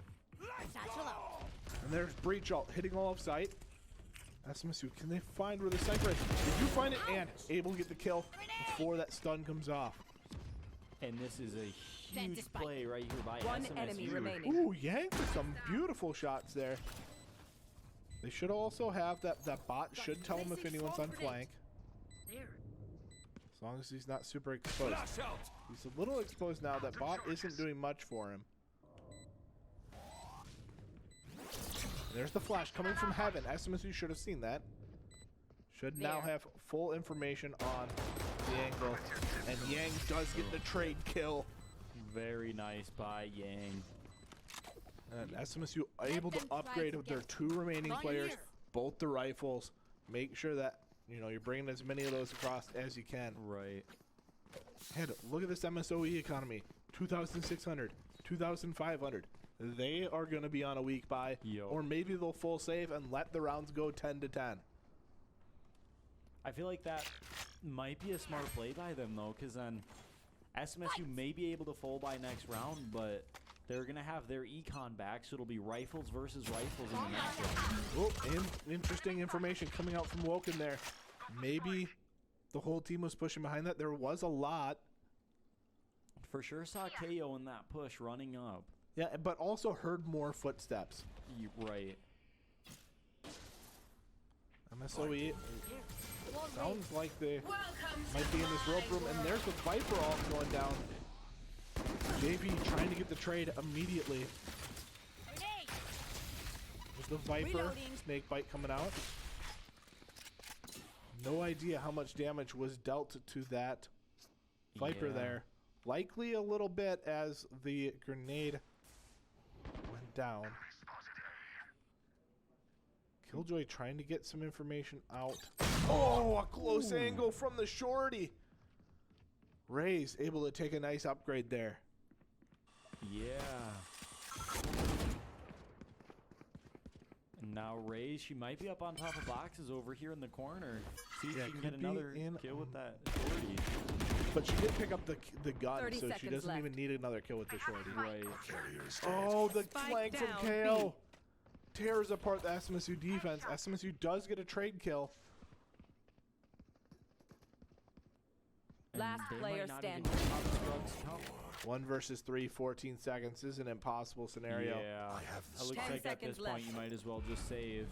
Satchel out. And there's Breach ult hitting all of sight. SMSU, can they find where the Cypher is? They do find it and able to get the kill before that stun comes off. And this is a huge Vantage spike. play right here by One SMSU. enemy remaining. Ooh, Yang with some beautiful shots there. They should also have that bot should tell him if anyone's on flank. There. As long as he's not super exposed. Flash out. He's a little exposed now. That bot isn't doing much for him. And there's the flash coming from heaven. SMSU should have seen that. Should now There. have full information on the angle. And Yang does get the trade kill. Very nice by Yang. And SMSU able to them try upgrade to with their get 2 remaining Right players, here. both the rifles. Make sure that, you know, you're bringing as many of those across as you can. Right. And look at this MSOE economy. 2,600, 2,500. They are going to be on a weak buy. Yo. Or maybe they'll full save and let the rounds go 10 to 10. I feel like that might be a smart play by them, though, because then SMSU may be able to full buy next round, but they're going to have their econ back, so it'll be rifles versus rifles in the next round. Oh, interesting information coming out from Woken there. Maybe the whole team was pushing behind that. There was a lot. For sure saw KO in that push running up. Yeah, but also heard more footsteps. Right. MSOE sounds like they might be in this rope room, and there's the Viper all going down. JV trying to get the trade immediately. There's the Viper Reloading. snake bite coming out. No idea how much damage was dealt to that Viper Yeah. there. Likely a little bit as the grenade went down. Killjoy trying to get some information out. Oh, a close angle from the shorty. Ray's able to take a nice upgrade there. Yeah. And now Ray, she might be up on top of boxes over here in the corner. See if Yeah, she can could get be another in kill with that shorty. But she did pick up the gun, 30 so she seconds doesn't even left. need another kill with the shorty. Right. Carrier stands. Oh, the Spike flank from down, KO tears apart the SMSU defense. SMSU does get a trade kill. And Last they player might not even standing. have Scruggs count. 1 versus 3, 14 seconds is an impossible scenario. Yeah. I have the It looks 10 like at this seconds point left. you might as well just save.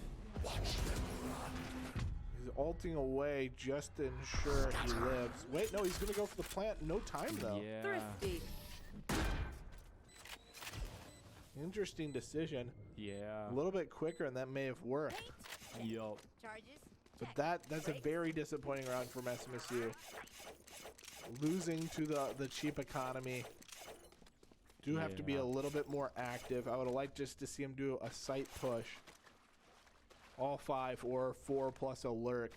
He's ulting away just to ensure he lives. Wait, no, he's going to go for the plant. No time, though. Yeah. Thrifty. Interesting decision. Yeah. A little bit quicker, and that may have worked. Yup. Charges. But that's a very disappointing round from SMSU. Losing to the cheap economy. Do have to be Yeah. a little bit more active. I would have liked just to see him do a sight push. All 5 or 4 plus a lurk.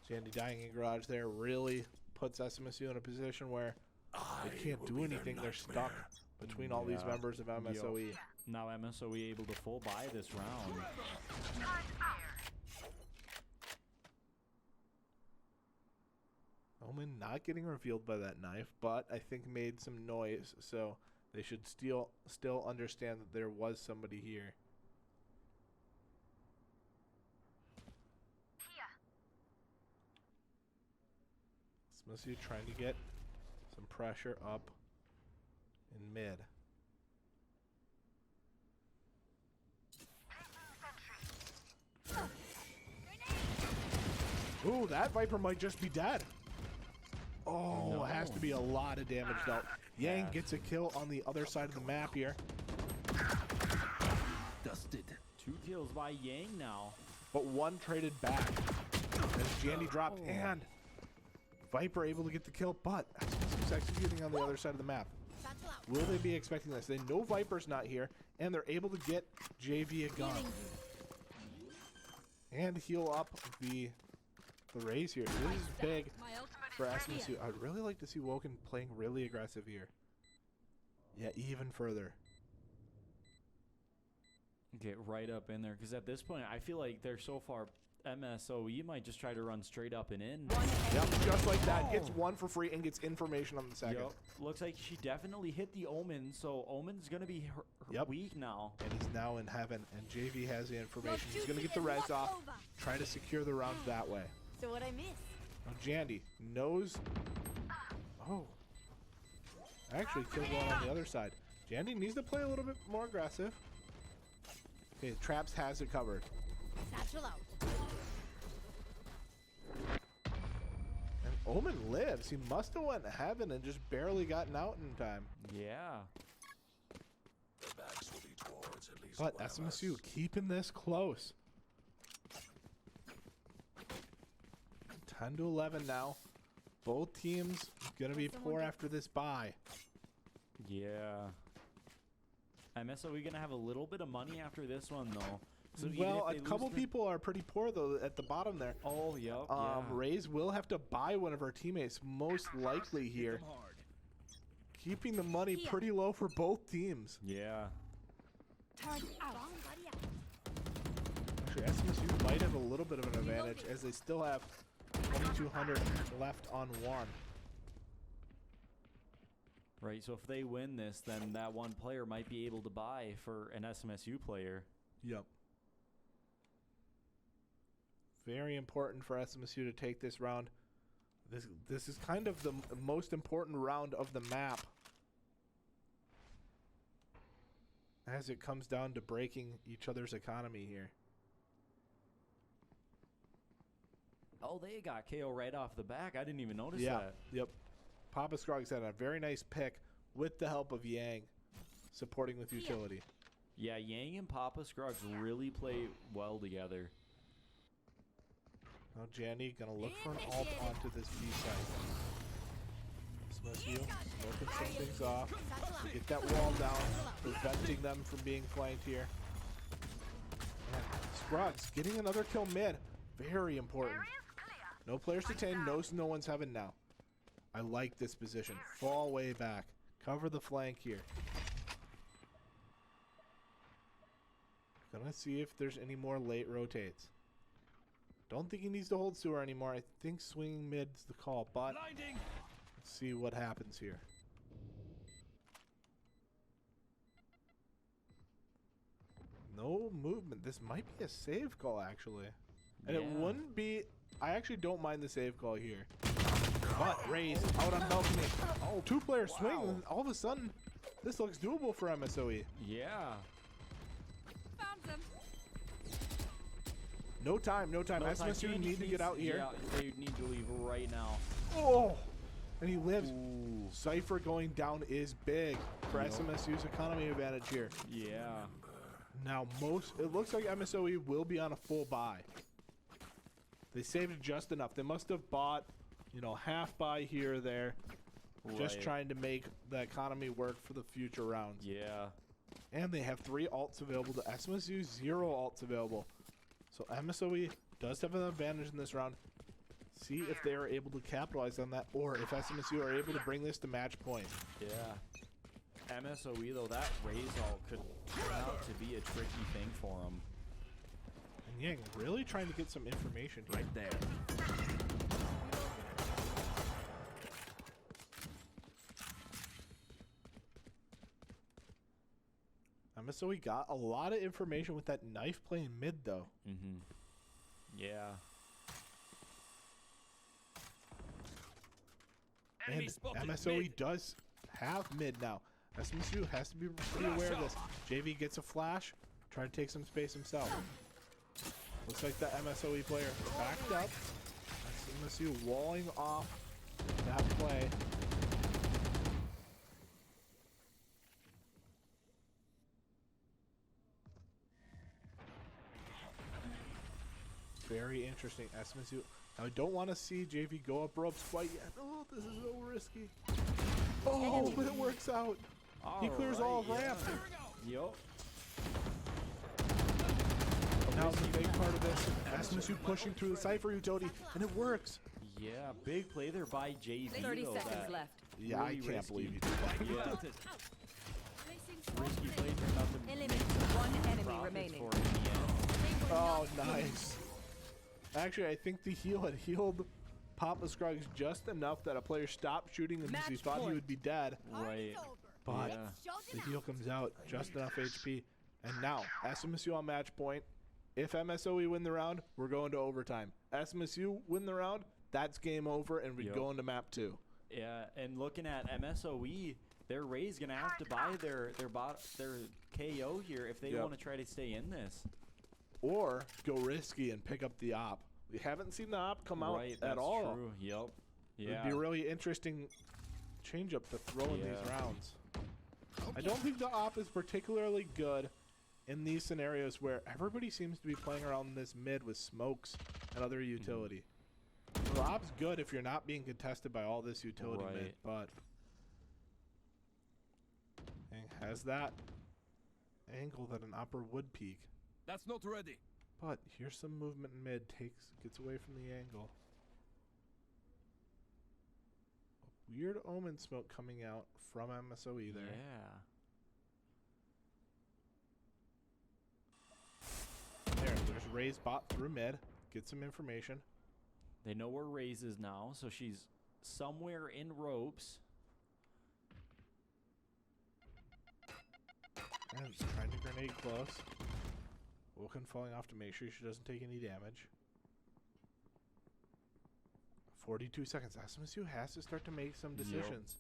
Jandy dying in garage there really puts SMSU in a position where they can't do anything. They're stuck between all these Yeah. members of MSOE. Now MSOE able to full buy this round. Omen not getting revealed by that knife, but I think made some noise, so they should still understand that there was somebody here. SMSU trying to get some pressure up in mid. Ooh, that Viper might just be dead. Oh, No. it has to be a lot of damage dealt. Yang Yeah. gets a kill on the other side of the map here. Dusted. 2 kills by Yang now. But 1 traded back as Jandy dropped, and Viper able to get the kill, but he's executing on the other side of the map. Will they be expecting this? They know Viper's not here, and they're able to get JV a gun and heal up the Rays here. This is big My ultimate for SMSU. I'd really like to see Woken playing really aggressive here. Yeah, even further. Get right up in there, because at this point I feel like they're so far MSOE might just try to run straight up and in. Yep, just like that. Gets 1 for free and gets information on the second. Yup. Looks like she definitely hit the Omen, so Omen's gonna be her Yep. weak now. And he's now in heaven, and JV has the information. He's going to get the res off, try to secure the rounds that way. So what I miss? Now Jandy knows. Oh. Actually, killed one on the other side. Jandy needs to play a little bit more aggressive. Okay, Traps has it covered. Satchel out. And Omen lives. He must have went to heaven and just barely gotten out in time. Yeah. Their backs will be towards at least But one of SMSU us. keeping this close. 10 to 11 now. Both teams going to be poor after this bye. Yeah. MSOE gonna have a little bit of money after this one though. So even Well, if a they lose couple the- people are pretty poor though at the bottom there. Oh, yep. Yeah. Rays will have to buy one of our teammates, most likely here, Hard. keeping the money pretty low for both teams. Yeah. Turn out. Actually, SMSU might have a little bit of an advantage as they still have 2,200 left on one. Right. So if they win this, then that one player might be able to buy for an SMSU player. Yep. Very important for SMSU to take this round. This is kind of the most important round of the map, as it comes down to breaking each other's economy here. Oh, they got KO right off the back. I didn't even notice Yeah. that. Yep. Papa Scroggs had a very nice pick with the help of Yang, supporting with utility. Yeah, Yang and Papa Scruggs really play well together. Now Janny gonna look for an ult onto this B side. SMSU smoking some things off. To get that wall down, preventing them from being flanked here. And Scruggs getting another kill mid. Very important. No players detained, no one's heaven now. I like this position. Fall way back. Cover the flank here. Gonna see if there's any more late rotates. Don't think he needs to hold sewer anymore. I think swinging mid's the call, but Blinding. let's see what happens here. No movement. This might be a save call, actually. And it Yeah. wouldn't be... I actually don't mind the save call here. But Rays out on balcony. Oh, two-player swing. And all of a sudden, this looks doable for MSOE. Yeah. Found them. No time, no time. No time. SMSU He need to needs- get out here. Yeah, they need to leave right now. Oh! And he lives. Ooh. Cypher going down is big for Yep. SMSU's economy advantage here. Yeah. Now, it looks like MSOE will be on a full buy. They saved just enough. They must have bought, half buy here or there, just Right. trying to make the economy work for the future rounds. Yeah. And they have 3 alts available to SMSU, 0 alts available. So MSOE does have an advantage in this round. See if they are able to capitalize on that, or if SMSU are able to bring this to match point. Yeah. MSOE, though, that raise ult could turn out to be a tricky thing for them. And Yang really trying to get some information here. Right there. MSOE got a lot of information with that knife playing mid, though. Mm-hmm. Yeah. Enemy And spotted MSOE mid. does have mid now. SMSU has to be pretty aware of this. JV gets a flash, trying to take some space himself. Looks like the MSOE player backed up. SMSU walling off that play. Very interesting. SMSU. Now, I don't want to see JV go up ropes quite yet. Oh, this is so risky. Oh, but it works out. He clears all of ramp. Yup. Now the big part of this, SMSU pushing through the Cypher utility, and it works. Yeah, big play there by JV. 30 though, seconds that left. Yeah, I really can't risky. believe he did that. Yeah. Placing Risky play turned out to Eliminate one enemy profits remaining. for him in the end. Oh, nice. Actually, I think the heal had healed Papa Scruggs just enough that a player stopped shooting him because he Match thought he point. would be dead. Right. But Yeah. the heal comes out, just enough HP. And now, SMSU on match point. If MSOE win the round, we're going to overtime. SMSU win the round, that's game over, and we Yep. go into map 2. Yeah, and looking at MSOE, their Ray's gonna have to buy their KO here if they Yep. want to try to stay in this. Or go risky and pick up the op. We haven't seen the op come out Right, at that's all. true. Yep. It Yeah. would be a really interesting change-up to throw in these Yeah. rounds. I don't think the op is particularly good in these scenarios where everybody seems to be playing around this mid with smokes and other utility. The op's good if you're not being contested by all this utility mid, Right. but has that angle that an Opera would peek. That's not ready. But here's some movement in mid. Gets away from the angle. A weird Omen smoke coming out from MSOE there. Yeah. There's Ray's bot through mid. Get some information. They know where Raze is now, so she's somewhere in ropes. And trying to grenade close. Woken falling off to make sure she doesn't take any damage. 42 seconds. SMSU has to start to make some decisions.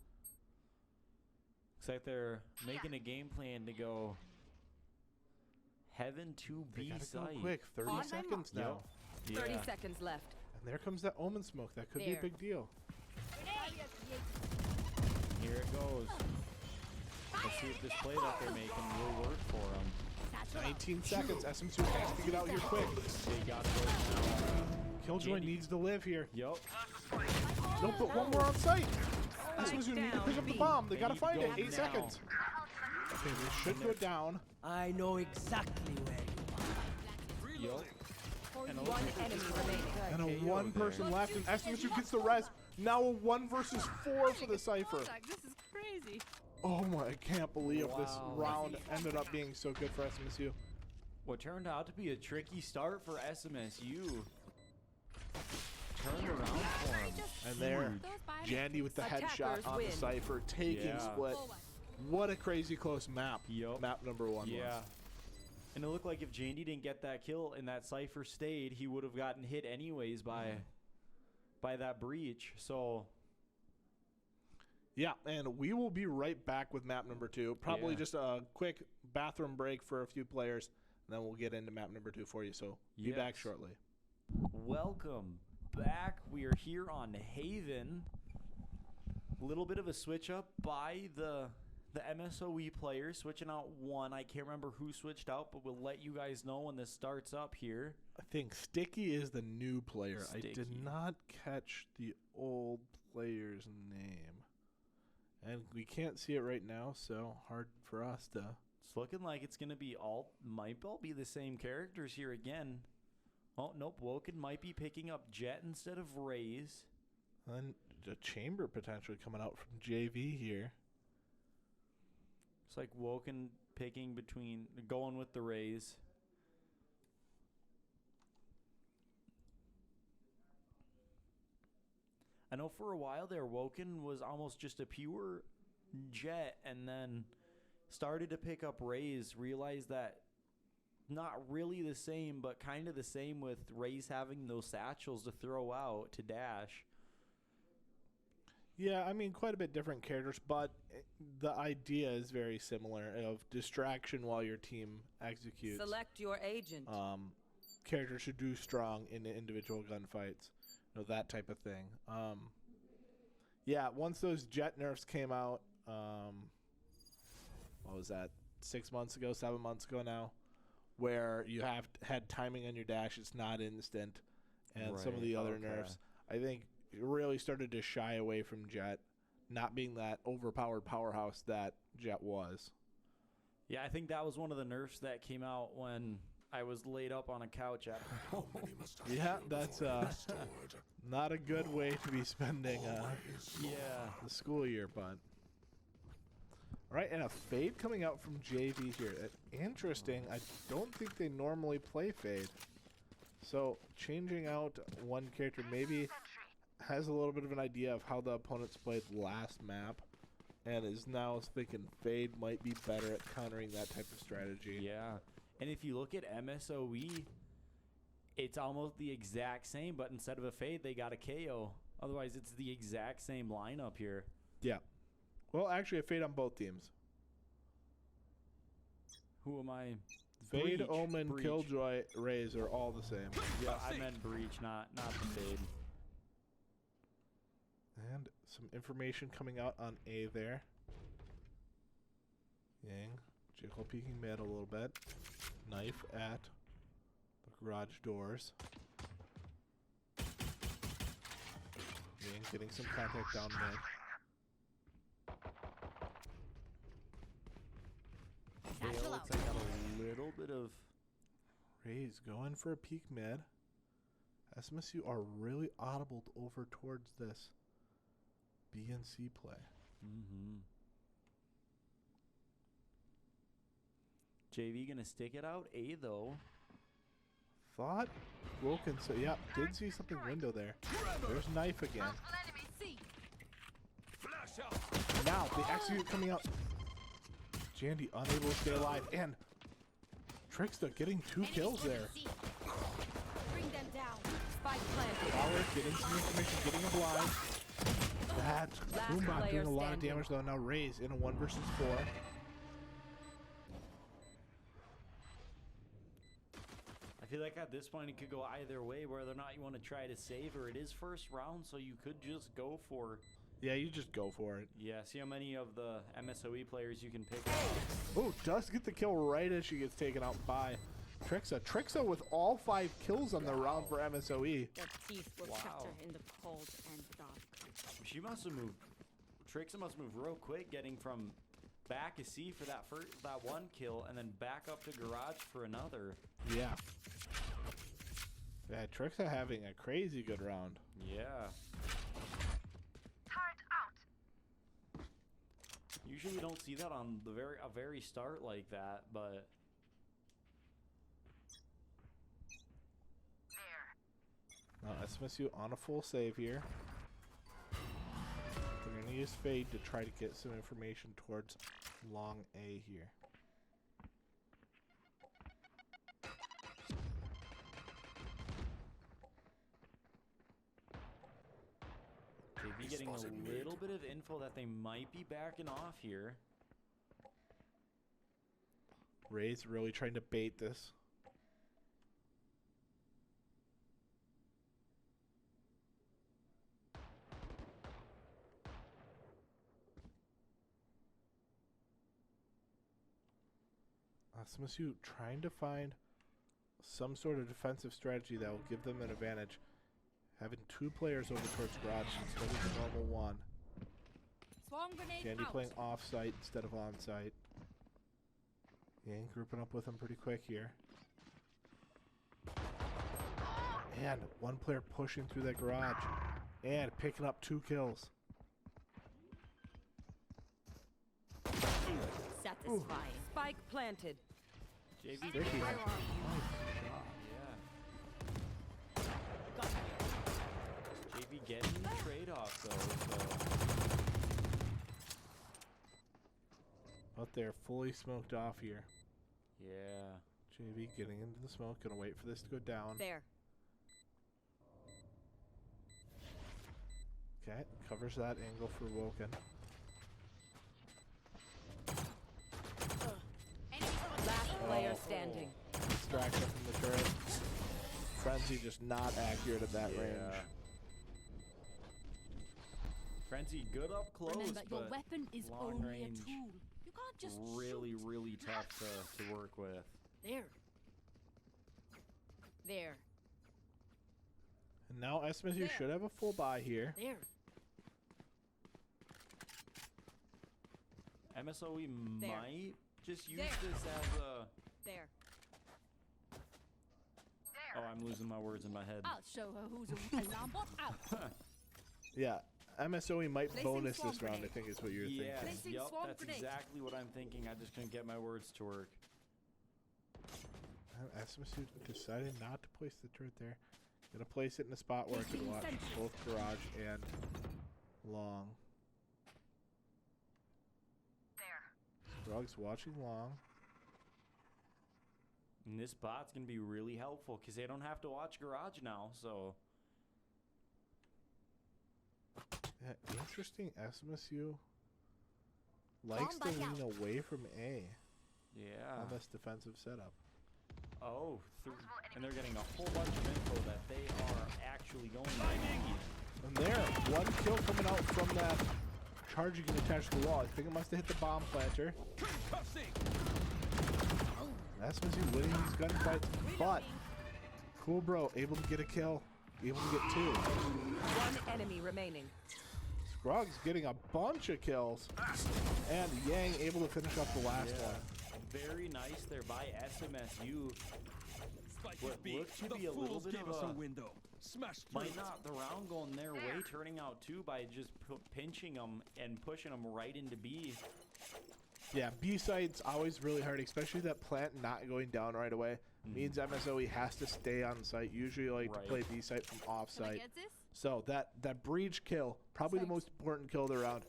Looks like they're making a game plan to go heaven to They B gotta site. go quick. 30 On my seconds mark. now. Yeah. 30 seconds left. And there comes that Omen smoke. That could be a There. big deal. Here it goes. Let's see if this play that they're making will work for them. 19 seconds. SMSU has to get out here quick. They got to go now. Killjoy Andy. needs to live here. Yup. Nope, but one more on site. Spike SMSU need to down, pick up the B. bomb. They They gotta need to find go it. 8 now. seconds. Okay, they should go down. I know exactly where you are. Yup. And One enemy remaining. And a KO one there. person left, and SMSU gets the res. Now a 1 versus 4 for the Cypher. Like, this is crazy. Oh my, I can't believe this Wow. round ended up being so good for SMSU. What turned out to be a tricky start for SMSU. Turned around for them. And there, Those by Jandy with the headshot Attackers on the win. Cypher, taking Yeah. split. What a crazy close map. Yup. Map number 1 Yeah. was. And it looked like if Jandy didn't get that kill and that Cypher stayed, he would have gotten hit anyways by that breach. So Yeah, and we will be right back with map number 2. Probably Yeah. just a quick bathroom break for a few players, and then we'll get into map number 2 for you. So be back Yes. shortly. welcome back. We are here on Haven. A little bit of a switch up by the MSOE players, switching out one. I can't remember who switched out, but we'll let you guys know when this starts up here. I think Sticky is the new player. I did Sticky. not catch the old player's name. And we can't see it right now, so hard for us to... It's looking like it's going to be might all be the same characters here again. Oh, nope. Woken might be picking up Jet instead of Raze. And a chamber potentially coming out from JV here. It's like Woken going with the Raze. I know for a while there, Woken was almost just a pure Jet, and then started to pick up Raze, realized that not really the same, but kind of the same with Raze having those satchels to throw out to dash. Yeah, I mean, quite a bit different characters, but the idea is very similar of distraction while your team executes. Select your agent. Characters should do strong in the individual gunfights. You know, that type of thing. Yeah, once those jet nerfs came out, what was that, 6 months ago, 7 months ago now, where you had timing on your dash, it's not instant, and some of the other nerfs, I think it really started to shy away from Jet not being that overpowered powerhouse that Jet was. Yeah, I think that was one of the nerfs that came out when I was laid up on a couch at home. Yeah, that's not a good way to be spending the school year, but... All right, and a fade coming out from JV here. Interesting. I don't think they normally play fade. So changing out one character maybe has a little bit of an idea of how the opponents played last map and is now thinking fade might be better at countering that type of strategy. Yeah. And if you look at MSOE, it's almost the exact same, but instead of a fade, they got a KO. Otherwise, it's the exact same lineup here. Yeah. Well, actually, a fade on both teams. Who am I? Fade, Breach. Omen, Breach. Killjoy, Raze are all the same. Yeah, I meant Breach, not the fade. And some information coming out on A there. Yang, Jekyll peeking mid a little bit. Knife at the garage doors. Yang getting some contact down mid. bit of... Rays going for a peek mid. SMSU are really audible over towards this B and C play. Mm-hmm. JV gonna stick it out A though. Thought Wilkins, so yeah, did see something window there. There's knife again. Multiple enemies. C. Flash out. Now the execute coming out. Jandy unable to stay alive, and Trickster getting 2 kills there. C. Bring them down. Spike planted. Power getting some information, getting a blind. That Last Boombot player doing a lot of standing. damage though. Now Rays in a 1 versus 4. I feel like at this point it could go either way, whether or not you want to try to save, or it is first round, so you could just go for... Yeah, you just go for it. Yeah, see how many of the MSOE players you can pick up. Oh, does get the kill right as she gets taken out by Trixa. Trixa with all 5 kills on the round for MSOE. Their teeth will Wow. chatter in the cold and dark. She must have moved... Trixa must move real quick, getting from back to C for that that 1 kill, and then back up to garage for another. Yeah. Yeah, Trixa having a crazy good round. Yeah. Turret out. Usually you don't see that on the very start like that, but There. Now SMSU on a full save here. They're going to use Fade to try to get some information towards long A here. JV getting a little bit of info that they might be backing off here. Ray's really trying to bait this. SMSU trying to find some sort of defensive strategy that will give them an advantage. Having 2 players over towards garage instead of the normal 1. Swarm grenade Candy out. playing off-site instead of on-site. Yang grouping up with him pretty quick here. And 1 player pushing through that garage. And picking up 2 kills. Satisfying. Spike planted. JV Tricky. getting- Nice Yeah. JV getting the trade-off though, so But they're fully smoked off here. yeah. JV getting into the smoke. Gonna wait for this to go down. There. Okay, covers that angle for Woken. Last player standing. Distraction from the turret. Frenzy just not accurate at that Yeah. range. Frenzy good up close, Remember, your but weapon is long only range. a tool. You can't just really, shoot. really tough to work with. There. There. And now SMSU There. should have a full buy here. There. MSOE There. might just use There. this as a... There. Oh, I'm losing my words in my head. I'll show her who's a alarm bot out. Yeah, MSOE might Placing bonus swamp this round, I grenade. think is what you're Yes, thinking. Placing yep, swamp that's grenade. exactly what I'm thinking. I just couldn't get my words to work. SMSU decided not to place the turret there. Gonna place it in a spot where it can Placing watch sentry. both garage and long. There. Rug's watching long. And this bot's going to be really helpful because they don't have to watch garage now, so... Yeah, interesting. SMSU likes to Bomb lean away from A Yeah. on this defensive setup. Oh, and they're getting a whole bunch of info that they are actually going to need. And there, 1 kill coming out from that charging and attached to the wall. I think it must have hit the bomb planter. Concussing. SMSU winning these gunfights, but Cool Bro able to get a kill, able to get 2. 1 enemy remaining. Scruggs getting a bunch of kills, and Yang able to finish up the last one. very nice there by SMSU. Spike What is B. looked to The be a little fools bit gave of us a a window. Smash through. might not the round going their way, turning out too by just pinching them and pushing them right into B. Yeah, B site's always really hard, especially that plant not going down right away. Means MSOE has to stay on site. Usually like to play B site from off Can I site. get this? So that breach kill, probably the Thanks. most important kill of the round,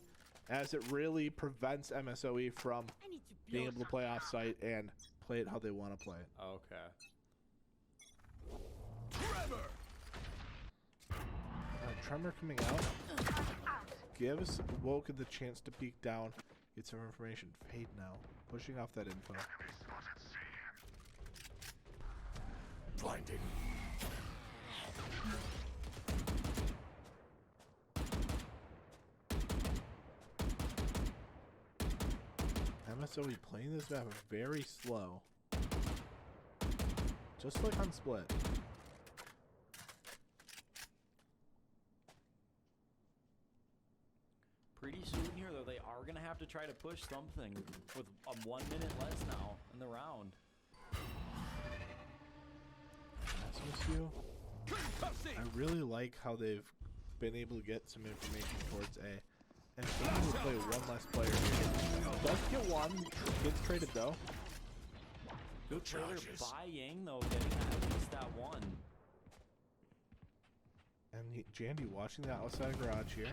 as it really prevents MSOE from I need to being blow able to play off site and play it how they want to play it. Okay. Trevor. Tremor coming out gives Woke the chance to peek down, get some information. Fade now, pushing off that info. Blinding. MSOE playing this map very slow, just like on Split. Pretty soon here, though, they are going to have to try to push something with 1 minute less now in the round. SMSU, Concussing. I really like how they've been able to get some information towards A. And being able to play one less player here. Does get one, gets traded though. Good play there by Yang, though, getting at least that one. And Jandy watching the outside garage here.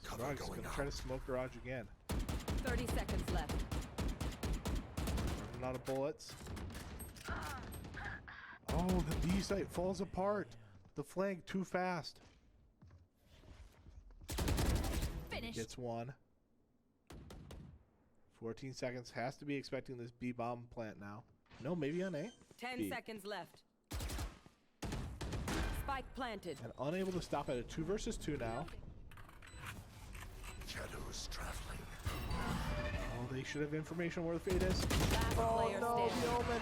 Scruggs going gonna out. try to smoke garage again. 30 seconds left. Running out of bullets. Oh, the B site falls apart. The flank too fast. Finished. Gets one. 14 seconds. Has to be expecting this B bomb plant now. No, maybe on A. 10 B. seconds left. Spike planted. And unable to stop at a 2 versus 2 now. Shadows traveling. Oh, they should have information where the fate is. Last player No, standing. the Omen.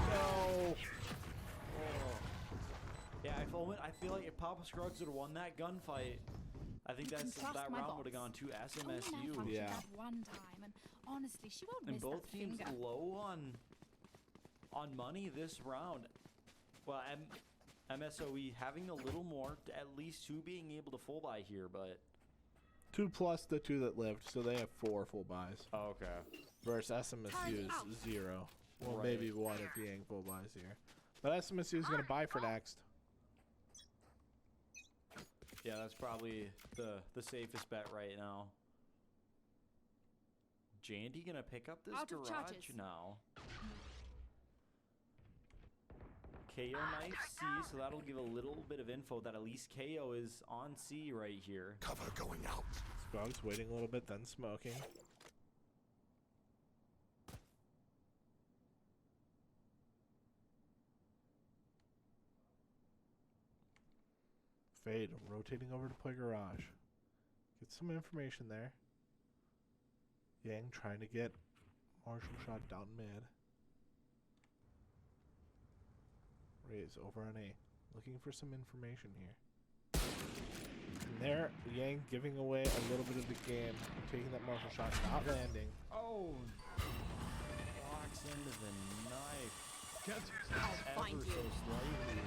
No. Yeah, I feel like if Papa Scruggs would have won that gunfight, I think You can that trust my round would have boss. gone to Only SMSU. malfunctioned Yeah. that one time, and honestly, she won't And miss both that teams finger. low on money this round. Well, MSOE having a little more, at least 2 being able to full buy here, but 2 plus the 2 that lived, so they have 4 full buys. okay. Versus SMSU Out. is 0. Well, Right. maybe 1 if Yang full buys here. But SMSU is going to buy for next. Yeah, that's probably the safest bet right now. Jandy gonna pick up this Out of garage charges. now. KO knife C, so that'll give a little bit of info that at least KO is on C right here. Cover going out. Scruggs waiting a little bit, then smoking. Fade rotating over to play garage. Get some information there. Yang trying to get Marshall shot down mid. Raise over on A. Looking for some information here. And there, Yang giving away a little bit of the game. Taking that Marshall shot, not landing. Oh! Walks into the knife. Can't. Ever so slightly.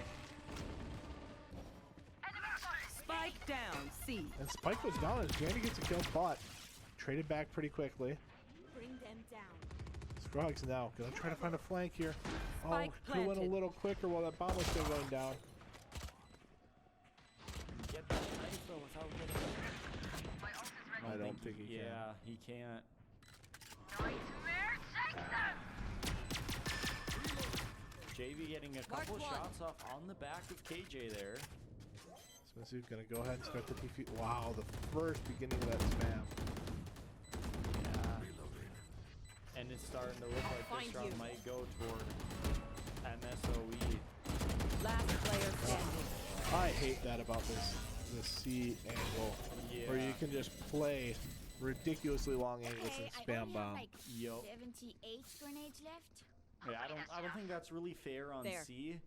Spike down. C. And Spike goes down as Jandy gets a kill, but traded back pretty quickly. Bring them down. Scruggs now gonna try to find a flank here. Spike Oh, could went a planted. little quicker while that bomb was still going down. Get that knife though without getting. I don't think he can. Yeah, he can't. JV getting a couple Mark one. shots off on the back of KJ there. SMSU gonna go ahead and start the defeat. Wow, the first beginning of that spam. Yeah. And it's starting to look like Find this round you. might go toward MSOE. Last player standing. I hate that about this C angle, where you can just play ridiculously long angles and spam bomb. Yup. 78 grenades left. Yeah, I don't think that's really fair on There. C,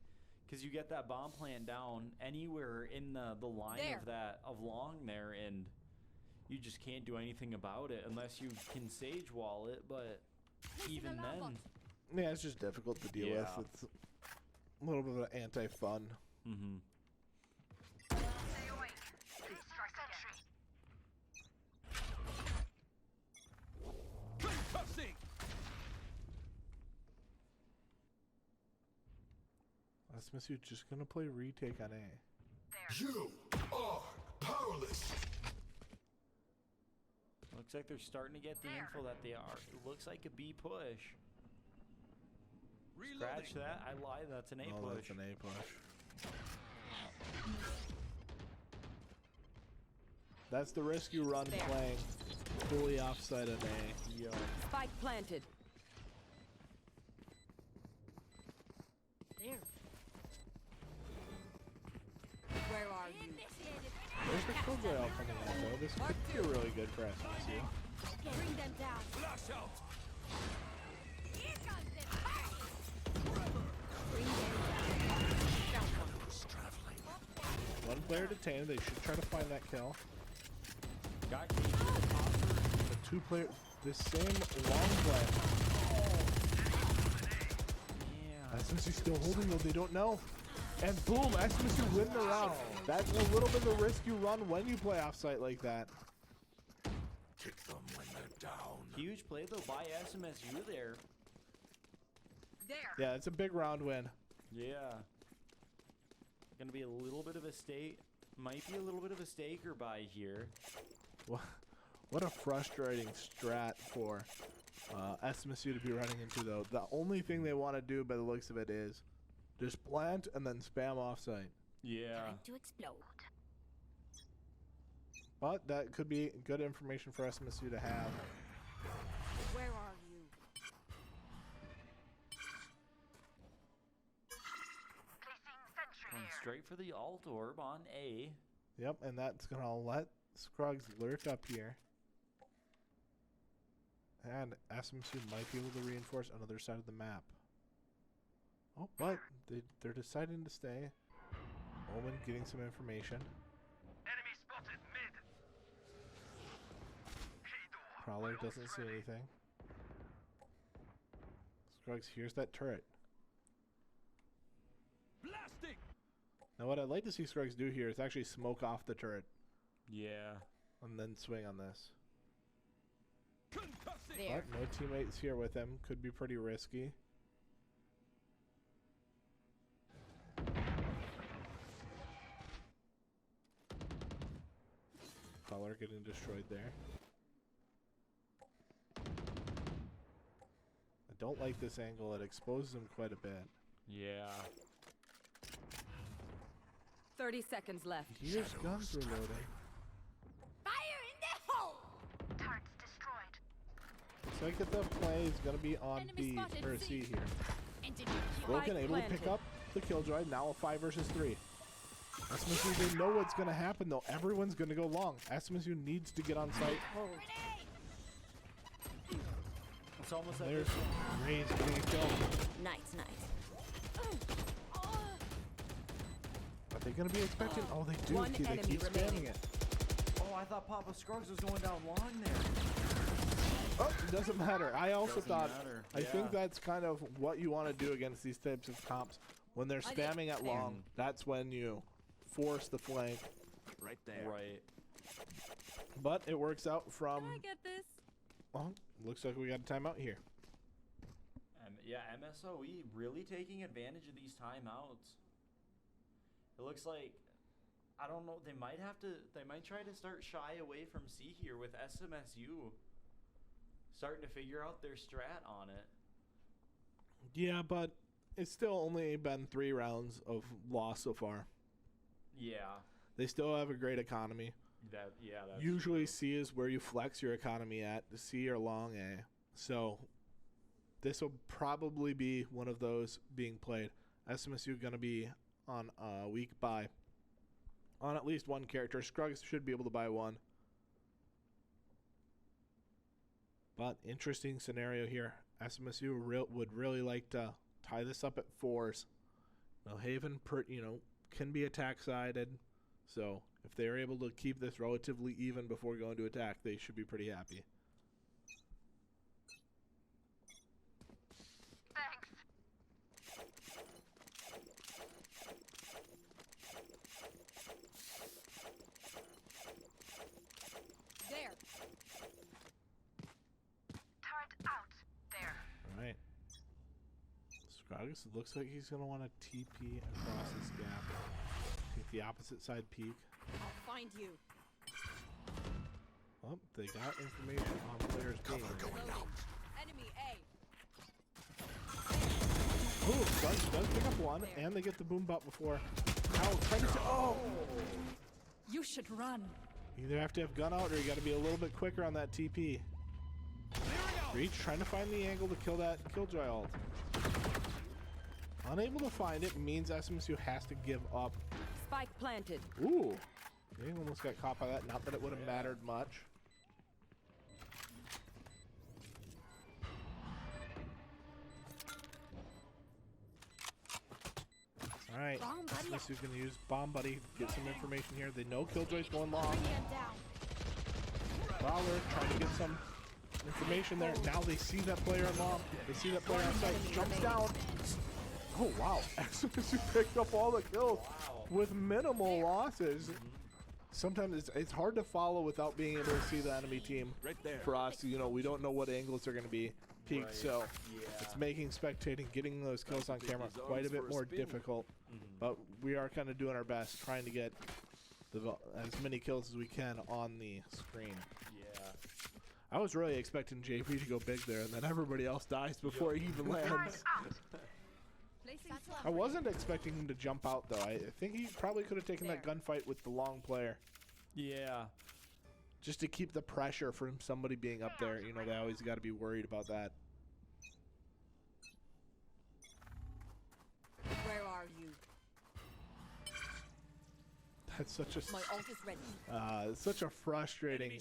because you get that bomb plant down anywhere in the line There. of long there, and you just can't do anything about it unless you can sage wall it. But even then, Yeah, it's just difficult to deal with. Yeah. It's a little bit of anti-fun. mm-hmm. Concussing. SMSU just gonna play retake on A. You are powerless. Looks like they're starting to get the info that they are. It looks like a B push. Scratch that. I lied. That's an A Oh, push. that's an A push. That's the rescue run There. playing fully offside on A. Yo. Spike planted. There. Where are you? Where's the Killjoy all coming out though? This could be really good for SMSU. Bring them down. Flash out. Here comes the Bring them down. One player detained. They should try to find that kill. Got Cage in the topper. The two player, this same long play. Yeah. SMSU still holding though. They don't know. And boom, SMSU win the round. That's a little bit of a risky run when you play offsite like that. Kick them when they're down. Huge play though by SMSU there. Yeah, it's a big round win. Yeah. Gonna be a little bit of a stake. Might be a little bit of a staker by here. What a frustrating strat for SMSU to be running into though. The only thing they want to do by the looks of it is just plant and then spam offsite. Yeah. Time to explode. But that could be good information for SMSU to have. Where are you? Going straight for the alt orb on A. Yep, and that's gonna let Scruggs lurk up here. And SMSU might be able to reinforce another side of the map. Oh, but they're deciding to stay. Omen getting some information. Enemy spotted mid. Prowler doesn't see anything. Scruggs hears that turret. Blasting. Now what I'd like to see Scruggs do here is actually smoke off the turret Yeah. and then swing on this. Concussing. There. But no teammates here with him. Could be pretty risky. Prowler getting destroyed there. I don't like this angle. It exposes him quite a bit. Yeah. 30 seconds left. Here's guns reloading. fire in the hole. Looks like that the play is going to be on Enemy B spotted or C. C here. Engineer Broken able to planted. pick up the Killjoy. Now a 5 versus 3. SMSU, they know what's going to happen though. Everyone's going to go long. SMSU needs to get on site. It's almost like There's Ray's getting a kill. Nice, nice. Are they going to be expecting? Oh, they do. One They enemy keep spamming remaining. it. Oh, I thought Papa Scruggs was going down long there. Oh, it doesn't matter. I also Doesn't thought, matter. I think Yeah. that's kind of what you want to do against these types of comps. When they're spamming at long, that's when you force the flank. Right there. Right. But it works out from, Can I get this? well, looks like we got a timeout here. Yeah, MSOE really taking advantage of these timeouts. It looks like, I don't know, they might try to start shy away from C here with SMSU. Starting to figure out their strat on it. Yeah, but it's still only been 3 rounds of loss so far. Yeah. They still have a great economy. That's Usually true. C is where you flex your economy at. C or long A. So this will probably be one of those being played. SMSU going to be on a week buy on at least one character. Scruggs should be able to buy one. But interesting scenario here. SMSU would really like to tie this up at 4s. Now Haven, can be attack sided, so If they're able to keep this relatively even before going to attack, they should be pretty happy. There. Turret out. There. All right. Scrogus, it looks like he's going to want to TP across this gap. Take the opposite side peek. I'll find you. Oh, they got information on players B. Enemy A. Oh, Scrogus does pick up one, and they get the boom bot before. Now, trying to... Oh! You should run. You either have to have gun out, or you got to be a little bit quicker on that TP. Reach, trying to find the angle to kill that Killjoy ult. Unable to find it means SMSU has to give up. Spike planted. Ooh. They almost got caught by that. Not that it would have mattered much. Alright. SMSU's going to use Bomb Buddy. Get some information here. They know Killjoy's going long. Fowler trying to get some information there. Now they see that player on long. They see that player on site. Jumps down. Oh, wow. SMSU picked up all the kills with minimal losses. Sometimes it's hard to follow without being able to see the enemy team. Right there. For us, you know, we don't know what angles they're going to be peaked, so it's making spectating, getting those kills on camera quite a bit more difficult. But we are kind of doing our best, trying to get as many kills as we can on the screen. Yeah. I was really expecting JP to go big there, and then everybody else dies before he even lands. Placing I wasn't expecting him to jump out, though. I think he probably could have taken that gunfight with the long player. Yeah. Just to keep the pressure from somebody being up there. You know, they always got to be worried about that. Where are you? That's such a My ult is ready. such a frustrating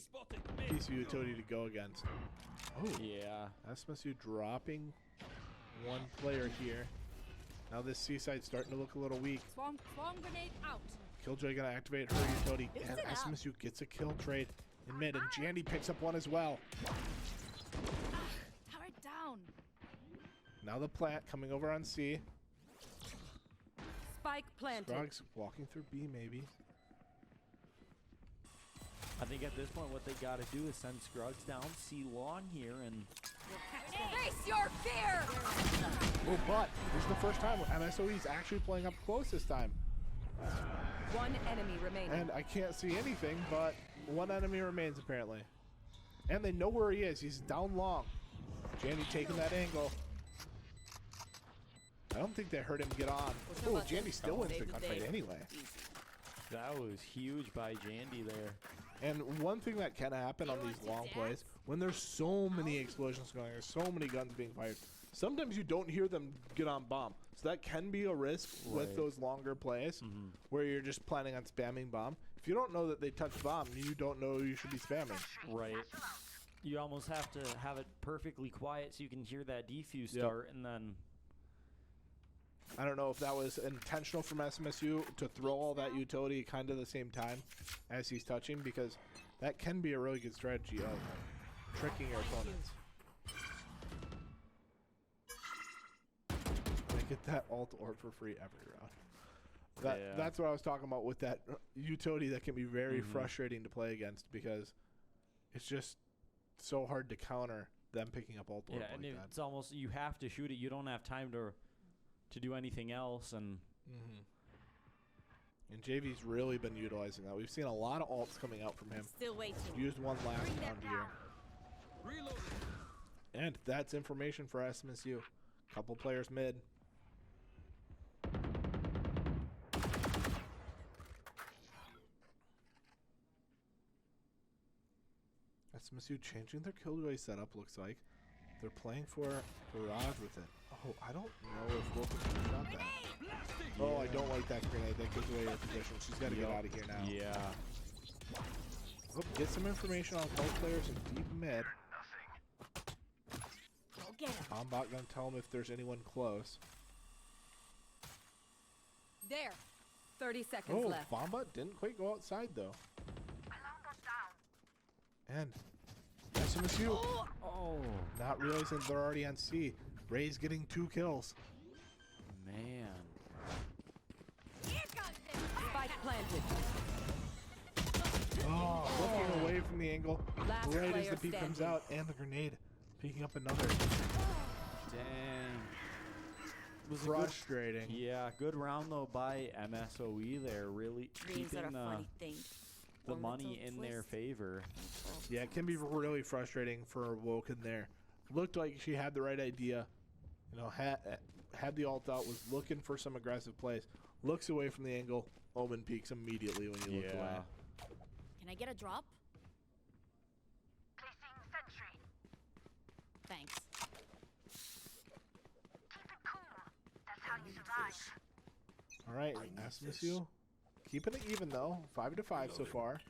piece of utility to go against. Oh, Yeah. SMSU dropping one player here. Now this seaside's starting to look a little weak. swarm grenade out. Killjoy gonna activate her utility, and SMSU gets a kill trade in mid, and Jandy picks up one as well. Turret down. Now the plant coming over on C. Spike planted. Frogs walking through B maybe. I think at this point what they got to do is send Scruggs down, see long here, and Face your fear! Oh, but this is the first time MSOE's actually playing up close this time. One enemy remaining. And I can't see anything, but one enemy remains apparently. And they know where he is. He's down long. Jandy taking that angle. I don't think they heard him get on. Oh, Jandy still wins the gunfight anyway. that was huge by Jandy there. And one thing that can happen on these long plays, when there's so many explosions going, there's so many guns being fired, sometimes you don't hear them get on bomb. So that can be a risk with those longer plays where you're just planning on spamming bomb. If you don't know that they touch bomb, you don't know you should be spamming. Right. You almost have to have it perfectly quiet so you can hear that defuse start, and then... I don't know if that was intentional from SMSU to throw all that utility kind of the same time as he's touching, because that can be a really good strategy of tricking your opponents. They get that ult orb for free every round. That's what I was talking about with that utility that can be very frustrating to play against, because it's just so hard to counter them picking up ult orb and like it's almost, you have to shoot it. You don't have time to do anything else, and and JV's really been utilizing that. We've seen a lot of ults coming out from him. Still waiting. Used one last round here. Reloading. And that's information for SMSU. Couple players mid. SMSU changing their Killjoy setup, looks like. They're playing for Barrage with it. Oh, I don't know if Wolf can shot that. Oh, I don't like that grenade. That gives away her position. She's got to get out of here now. Yeah. Oh, get some information on both players in deep mid. Go get him. Bombot gonna tell him if there's anyone close. There. 30 seconds Oh, left. Bomba didn't quite go outside though. Alarm bot down. And SMSU Oh, not realizing they're already on C. Ray's getting 2 kills. man. Here comes this. Spike planted. Oh, looking away from the angle. Last Right as player the peek comes standing. out, and the grenade picking up another. Dang. Was Frustrating. Yeah, good round though by MSOE there, really Dreams are keeping a funny thing. the One money little in their twist. favor. Yeah, it can be really frustrating for Woken there. Looked like she had the right idea. You know, had the ult out, was looking for some aggressive plays. Looks away from the angle. Omen peeks immediately when you look away. Can I get a drop? Placing sentry. Thanks. Keep it cool. That's how you survive. All right, I need SMSU keeping it even though, 5-5 so far.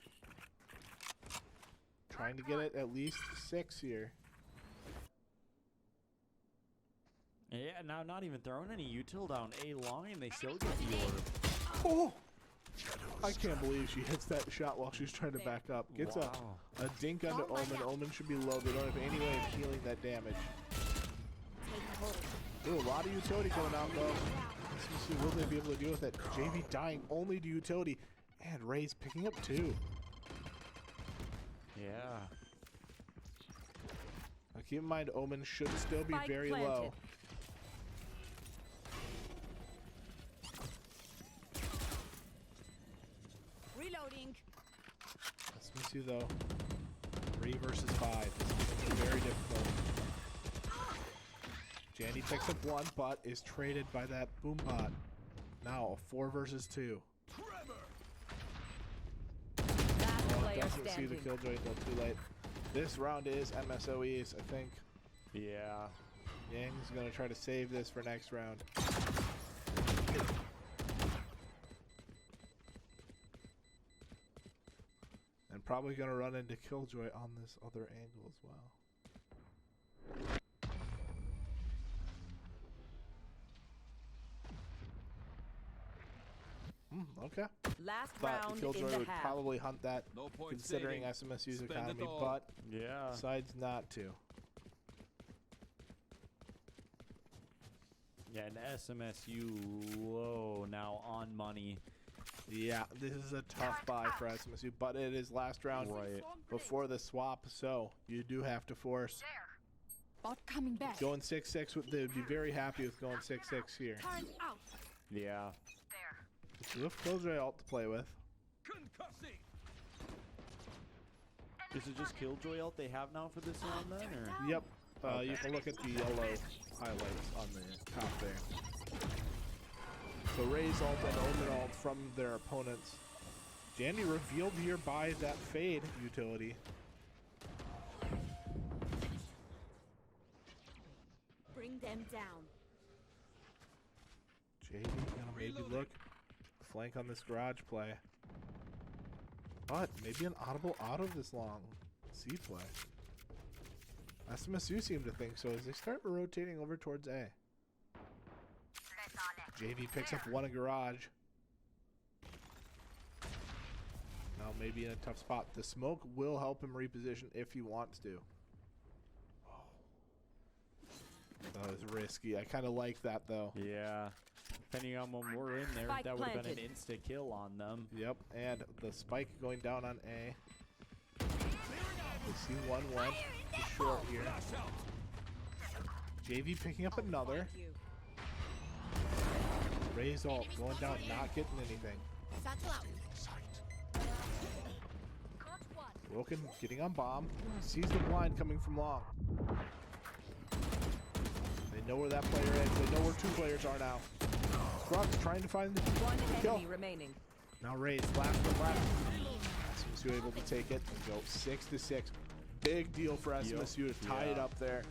Trying to get it at least 6 here. Yeah, now not even throwing any util down A long and they still get the order. Oh! I can't believe she hits that shot while she's trying to back up. Gets Wow. a dink onto Oh my Omen. God. Omen should be low. They don't have any way of healing that damage. Take hold. Ooh, a lot of utility coming out though. Let's see, will they be able to deal with it? JV dying only to utility. And Ray's picking up 2. Yeah. Now keep in mind, Omen should still be Spike very planted. low. Reloading. SMSU though, 3 versus 5. This is very difficult. Jandy picks up 1, but is traded by that boom bot. Now a 4 versus 2. Last Oh, player doesn't see the standing. killjoy until too late. This round is MSOE's, I think. Yeah. Yang's gonna try to save this for next round. And probably gonna run into Killjoy on this other angle as well. Okay. Last Thought round in Killjoy the would half. probably hunt that No point considering saving. SMSU's Spend it economy, all. but Yeah. decides not to. Yeah, and SMSU low now on money. Yeah, this is a tough buy for SMSU, but it is last round Right. before the swap, so you do have to force. There. Bot coming back. Going 6-6, they would be very happy with going 6-6 here. Turn out. Yeah. There. You have Killjoy alt to play with. Concussing. Is it just Killjoy ult they have now for this round then, or? Yep. You Okay. can look at the yellow highlights on the top there. So Ray's alt and Omen alt from their opponents. Jandy revealed here by that fade utility. Bring them down. JD gonna maybe look flank on this garage play. But maybe an audible out of this long C play. SMSU seem to think so as they start rotating over towards A. Let's on it. JV picks up 1 in garage. Now maybe in a tough spot. The smoke will help him reposition if he wants to. That was risky. I kind of like that though. Yeah. Depending on when we're in there, Spike that would have been an planted. insta kill on them. Yep, and the spike going down on A. We see 1 went to short here. JV picking up another. Find you. Ray's ult going down, not getting anything. Satchel out. Caught one. Woken getting on bomb. Sees the blind coming from long. They know where that player is. They know where 2 players are now. Scrub's trying to find the One kill. enemy remaining. Now Ray's last one left. SMSU able to take it and go 6-6. Big deal for SMSU to tie it Yeah. up there.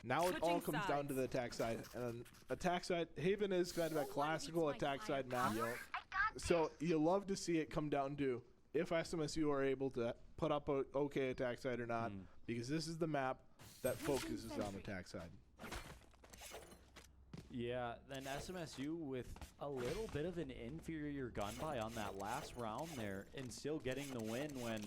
Now it all Switching comes down to sides. the attack side. And attack side, Haven is kind of a classical attack side map. So you love to see it come down to if SMSU are able to put up a okay attack side or not, because this is the map that focuses on attack side. Yeah, then SMSU with a little bit of an inferior gun buy on that last round there and still getting the win when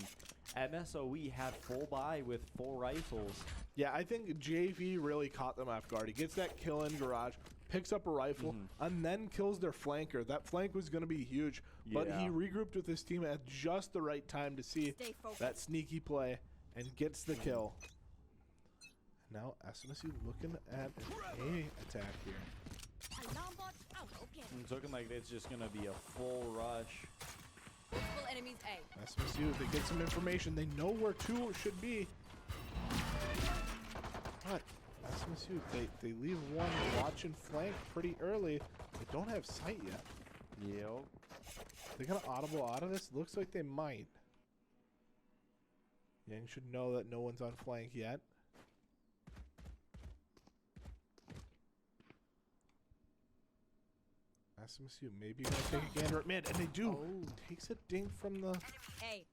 MSOE had full buy with 4 rifles. Yeah, I think JV really caught them off guard. He gets that kill in garage, picks up a rifle, and then kills their flanker. That flank was going to be huge, but he regrouped with his team at just the right time to see Stay focused. that sneaky play and gets the kill. Now SMSU looking at an A attack here. Alarm bot out. Okay. It's looking like it's just going to be a full rush. Multiple enemies A. SMSU, if they get some information, they know where 2 should be. But SMSU, they leave 1 watch and flank pretty early. They don't have sight yet. Yep. They got an audible out of this? Looks like they might. Yang should know that no one's on flank yet. SMSU maybe gonna take a gander at mid, and they do. Takes a dink from the A.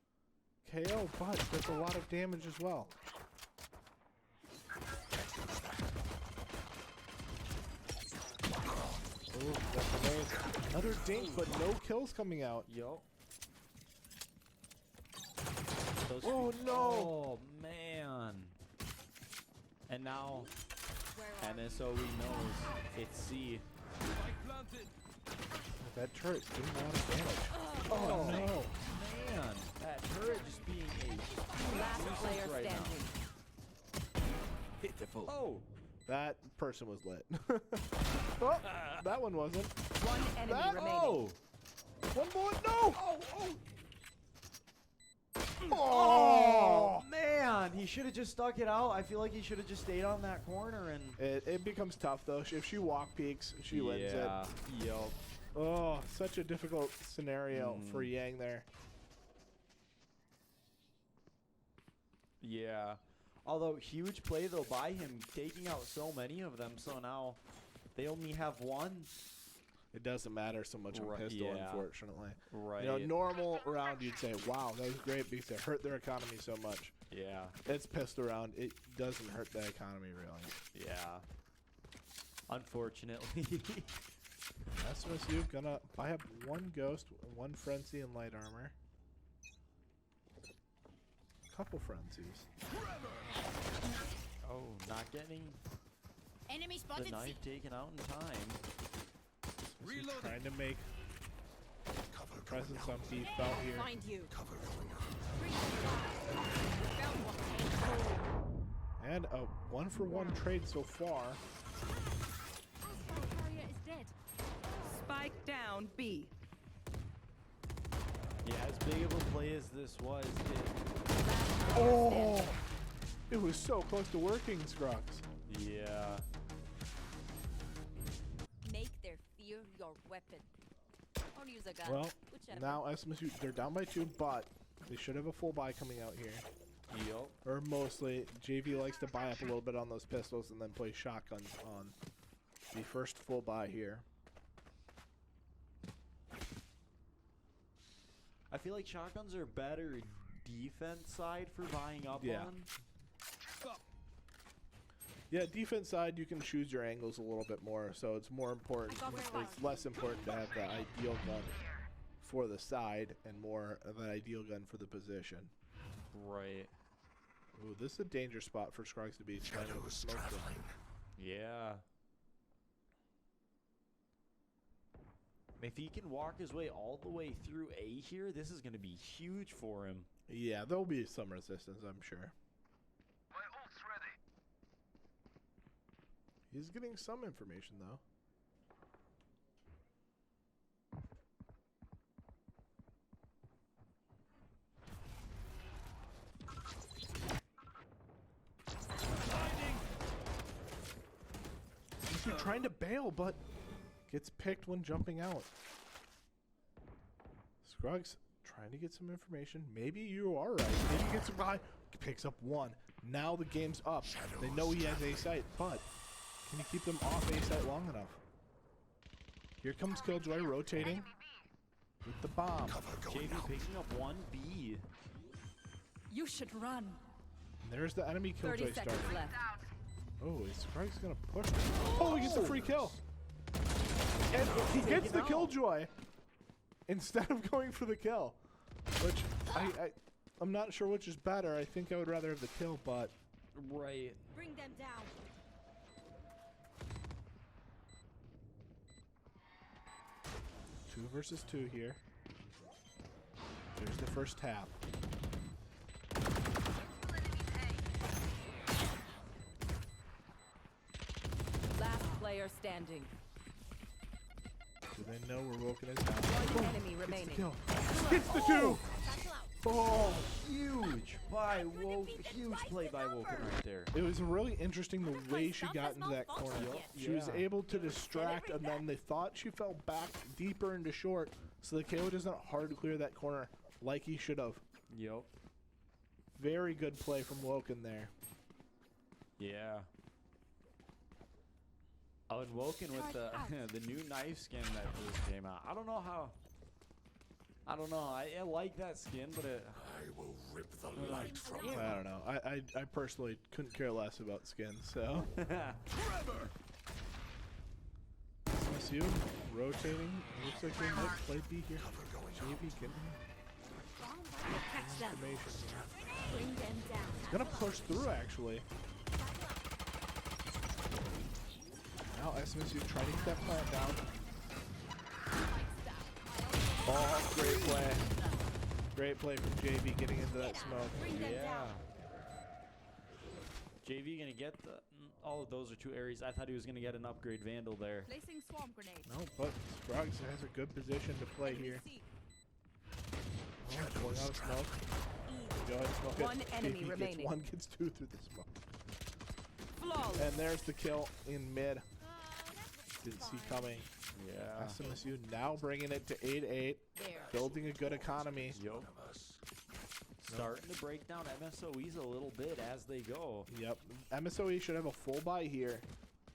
KO, but does a lot of damage as well. Oh, that's amazing. Another dink, but no kills coming out. Yo. Oh no! Oh man. And now Where are MSOE knows it's C. That turret did a lot of damage. Oh, no! Man, that turret just being a Last player right now. standing. Pitiful. Oh, That person was lit. Oh, that one wasn't. One enemy That- remaining. oh, One bullet, no! oh, man! He should have just stuck it out. I feel like he should have just stayed on that corner and. It becomes tough though. If she walk peeks, she wins it. Yo. Oh, such a difficult scenario for Yang there. Yeah. Although huge play though by him, taking out so many of them. So now they only have 1. It doesn't matter so much on Right, pistol, yeah. unfortunately. Right. You know, normal round you'd say, wow, that was great because it hurt their economy so much. Yeah. It's pistol round. It doesn't hurt the economy really. Yeah. Unfortunately. SMSU gonna buy up 1 ghost, 1 frenzy, and light armor. Couple frenzies. Oh, not getting enemy the spotted C. knife taken out in time. SMSU trying to make presence on beef out here. Find you. Cover going out. Bring them down. Found one. And a 1-for-1 trade so far. Hostile carrier is dead. Spike down B. Yeah, as big of a play as this was, Oh! It was so close to working, Scruggs. yeah. Make their fear your weapon. Or use a gun. Well, whichever. now SMSU, they're down by 2, but they should have a full buy coming out here. Yup. Or mostly, JV likes to buy up a little bit on those pistols and then play shotguns on the first full buy here. I feel like shotguns are better defense side for buying up Yeah. on. Yeah, defense side, you can choose your angles a little bit more, so it's more important. It's less important to have the ideal gun for the side and more of an ideal gun for the position. Right. Ooh, this is a danger spot for Scruggs to be trying to Shadows smoke them. traveling. Yeah. If he can walk his way all the way through A here, this is going to be huge for him. Yeah, there'll be some resistance, I'm sure. My ult's ready. He's getting some information, though. He's trying to bail, but gets picked when jumping out. Scruggs trying to get some information. Maybe you are right. Maybe he gets a buy. Picks up 1. Now the game's up. They know he has A site, but can you keep them off A site long enough? Here comes Killjoy rotating with the bomb. Cover going JV out. picking up 1B. You should run. And there's the enemy 30 Killjoy seconds starting. left. Oh, is Scruggs gonna push? Oh, he gets a free kill. And he gets the killjoy instead of going for the kill, which I'm not sure which is better. I think I would rather have the kill, but Right. Bring them down. 2 versus 2 here. There's the first tap. Last player standing. Do they know we're Woken is down? One enemy Gets remaining. the kill. Gets the 2! Oh! Huge by Woken. Huge play by Woken right there. It was really interesting the way she got into that corner. She was Yeah. able to distract, and then they thought she fell back deeper into short, so the KO doesn't hard clear that corner like he should have. Yep. Very good play from Woken there. Yeah. Oh, and Woken with the the new knife skin that just came out. I don't know how. I don't know. I like that skin, but it. I will rip the light from I don't know. I personally couldn't care less about skins, so. SMSU rotating. Looks like they might play B here. JV getting Catch them. information. Bring them down. He's gonna push through actually. Now SMSU trying to get that plant down. Oh, great play. Great play from JV getting into that smoke. Bring them Yeah. down. JV gonna get the. Oh, those are 2 Aries. I thought he was gonna get an upgrade Vandal there. Placing swarm grenade. No, but Scruggs has a good position to play here. Oh, pulling out of smoke. Go ahead, smoke it. One enemy JV remaining. Gets 1, gets 2 through the smoke. Flawless. And there's the kill in mid. Didn't see coming. Yeah. SMSU now bringing it to 8-8, There. building a good economy. Yup. Starting to break down MSOEs a little bit as they go. Yep. MSOE should have a full buy here,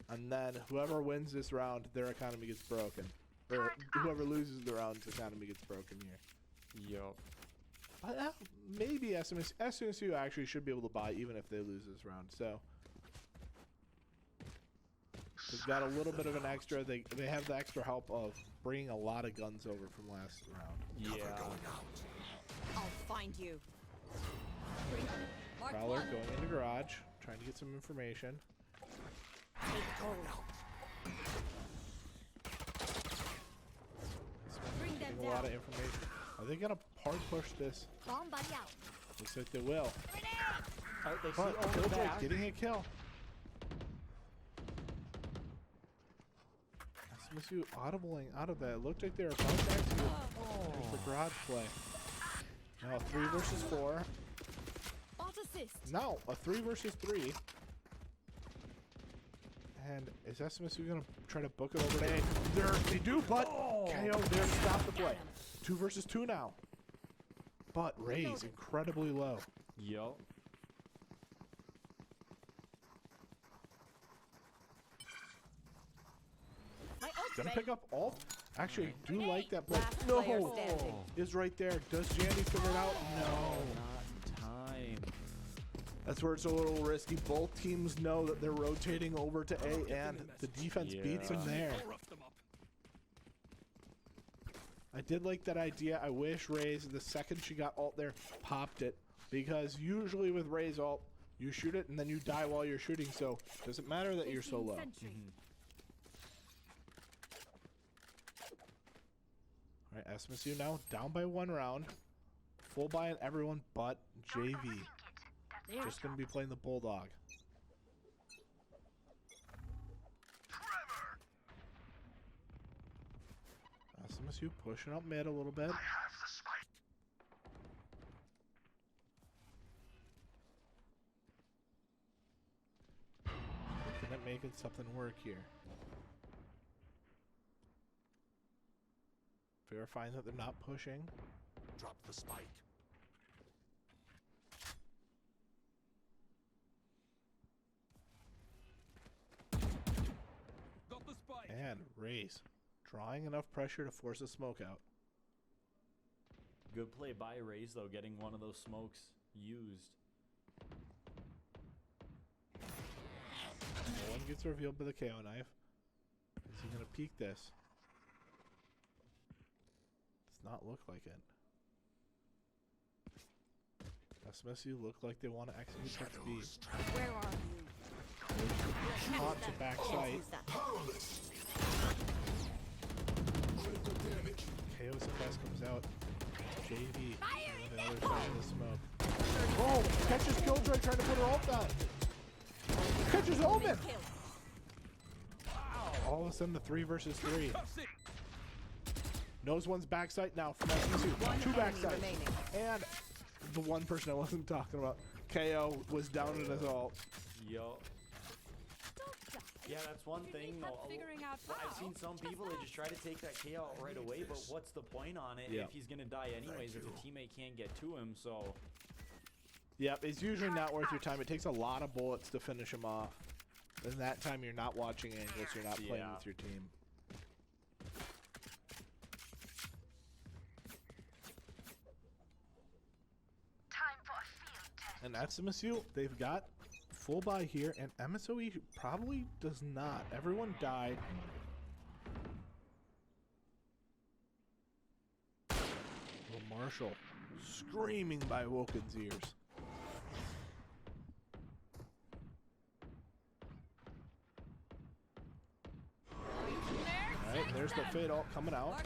and then whoever wins this round, their economy gets broken. Or whoever loses the round's economy gets broken here. Yup. Maybe SMSU actually should be able to buy even if they lose this round. So they've got a little bit of an extra. They have the extra help of bringing a lot of guns over from last round. Yeah. I'll find you. Mark Prowler 1. going into garage, trying to get some information. Take hold. Bring them Getting a lot down. of information. Are they gonna hard push this? Bomb buddy out. Looks like they will. Alright, they see But Omen Killjoy back. getting a kill. SMSU audibling out of that. It looked like they were about to execute. There's the garage play. Now a 3 versus 4. Alt assist. Now a 3 versus 3. And is SMSU gonna try to book it over to A? They do, but KO there to stop the play. 2 versus 2 now. But Ray's incredibly low. Yup. My ult's Gonna ready. pick up alt. Actually, I do like that play. Last player No, standing. is right there. Does Jandy figure it out? No. Not in time. That's where it's a little risky. Both teams know that they're rotating over to A, and the defense beats them there. I did like that idea. I wish Ray's, the second she got alt there, popped it. Because usually with Ray's alt, you shoot it and then you die while you're shooting, so it doesn't matter that you're so low. Alright, SMSU now down by 1 round. Full buy on everyone but JV. Just going to be playing the Bulldog. SMSU pushing up mid a little bit. Looking at making something work here. Verifying that they're not pushing. Drop the spike. Got the spike. And Raze drawing enough pressure to force a smoke out. Good play by Raze though, getting one of those smokes used. No one gets revealed by the KO knife. Is he gonna peek this? not look like it. SMSU look like they want to execute touch B. Where are you? Shot to backside. KO's best comes out. JV on the other side of the smoke. Oh, catches Killjoy trying to put her ult down. Catches Omen. All of a sudden, the 3 versus 3. Knows one's backside now from SMSU. 2 backside. And the one person I wasn't talking about, KO, was down in his ult. Yo. Yeah, that's one thing. No, I've seen some people, they just try to take that K out right away, but what's the point on it if he's going to die anyways if the teammate can't get to him, so... Yep, it's usually not worth your time. It takes a lot of bullets to finish him off. And that time you're not watching angles, you're not playing with your team. Time for a field test. And SMSU, they've got full buy here, and MSOE probably does not. Everyone died. Well, Marshall screaming by Woken's ears. Alright, there's the fade ult coming out.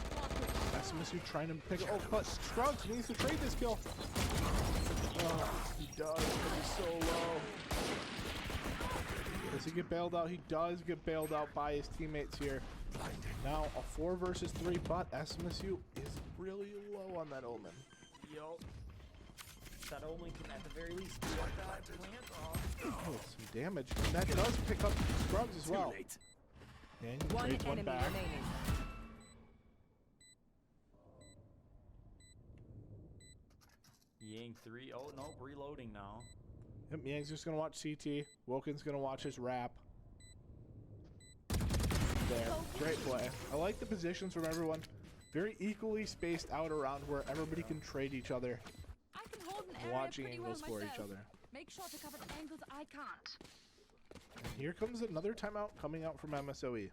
SMSU trying to pick it. Oh, but Scruggs needs to trade this kill. Oh, he does, but he's so low. Does he get bailed out? He does get bailed out by his teammates here. Now a 4 versus 3, but SMSU is really low on that Omen. Yo. That Omen can at the very least get that plant off. Oh, some damage. And that does pick up Scruggs as well. And One trades one enemy back. remaining. Yang 3. Oh, nope, reloading now. Yep, Yang's just going to watch CT. Woken's going to watch his wrap. There. Great play. I like the positions from everyone. Very equally spaced out around where everybody can trade each other. I can hold an area Watching pretty angles well for myself. each other. Make sure to cover the angles I can't. And here comes another timeout coming out from MSOE.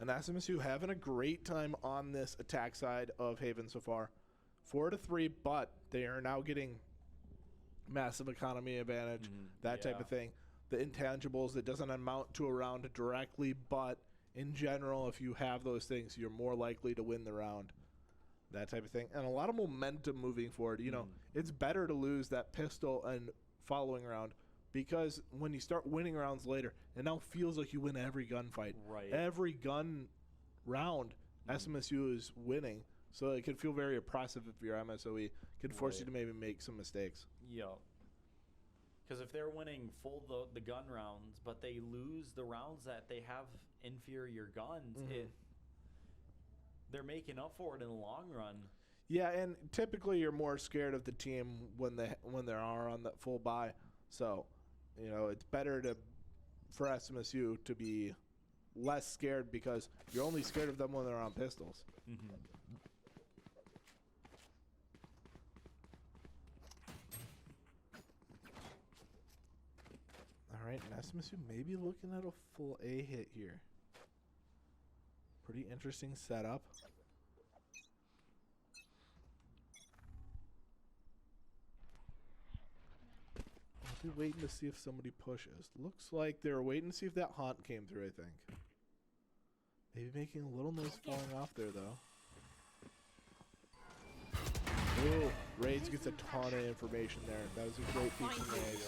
And SMSU having a great time on this attack side of Haven so far. 4-3, but they are now getting massive economy advantage, that type of thing. The intangibles that doesn't amount to a round directly, but in general, if you have those things, you're more likely to win the round. That type of thing. And a lot of momentum moving forward. You know, it's better to lose that pistol and following round, because when you start winning rounds later, it now feels like you win every gunfight. Right. Every gun round, SMSU is winning. So it can feel very oppressive if you're MSOE. It can force you to maybe make some mistakes. Yo. Because if they're winning full the gun rounds, but they lose the rounds that they have inferior guns, they're making up for it in the long run. Yeah, and typically you're more scared of the team when they are on that full buy. So, you know, it's better for SMSU to be less scared, because you're only scared of them when they're on pistols. All right, and SMSU maybe looking at a full A hit here. Pretty interesting setup. I'll be waiting to see if somebody pushes. Looks like they were waiting to see if that haunt came through, I think. Maybe making a little noise falling off there, though. Ooh, Raids gets a ton of information there. That was a great piece of Raids.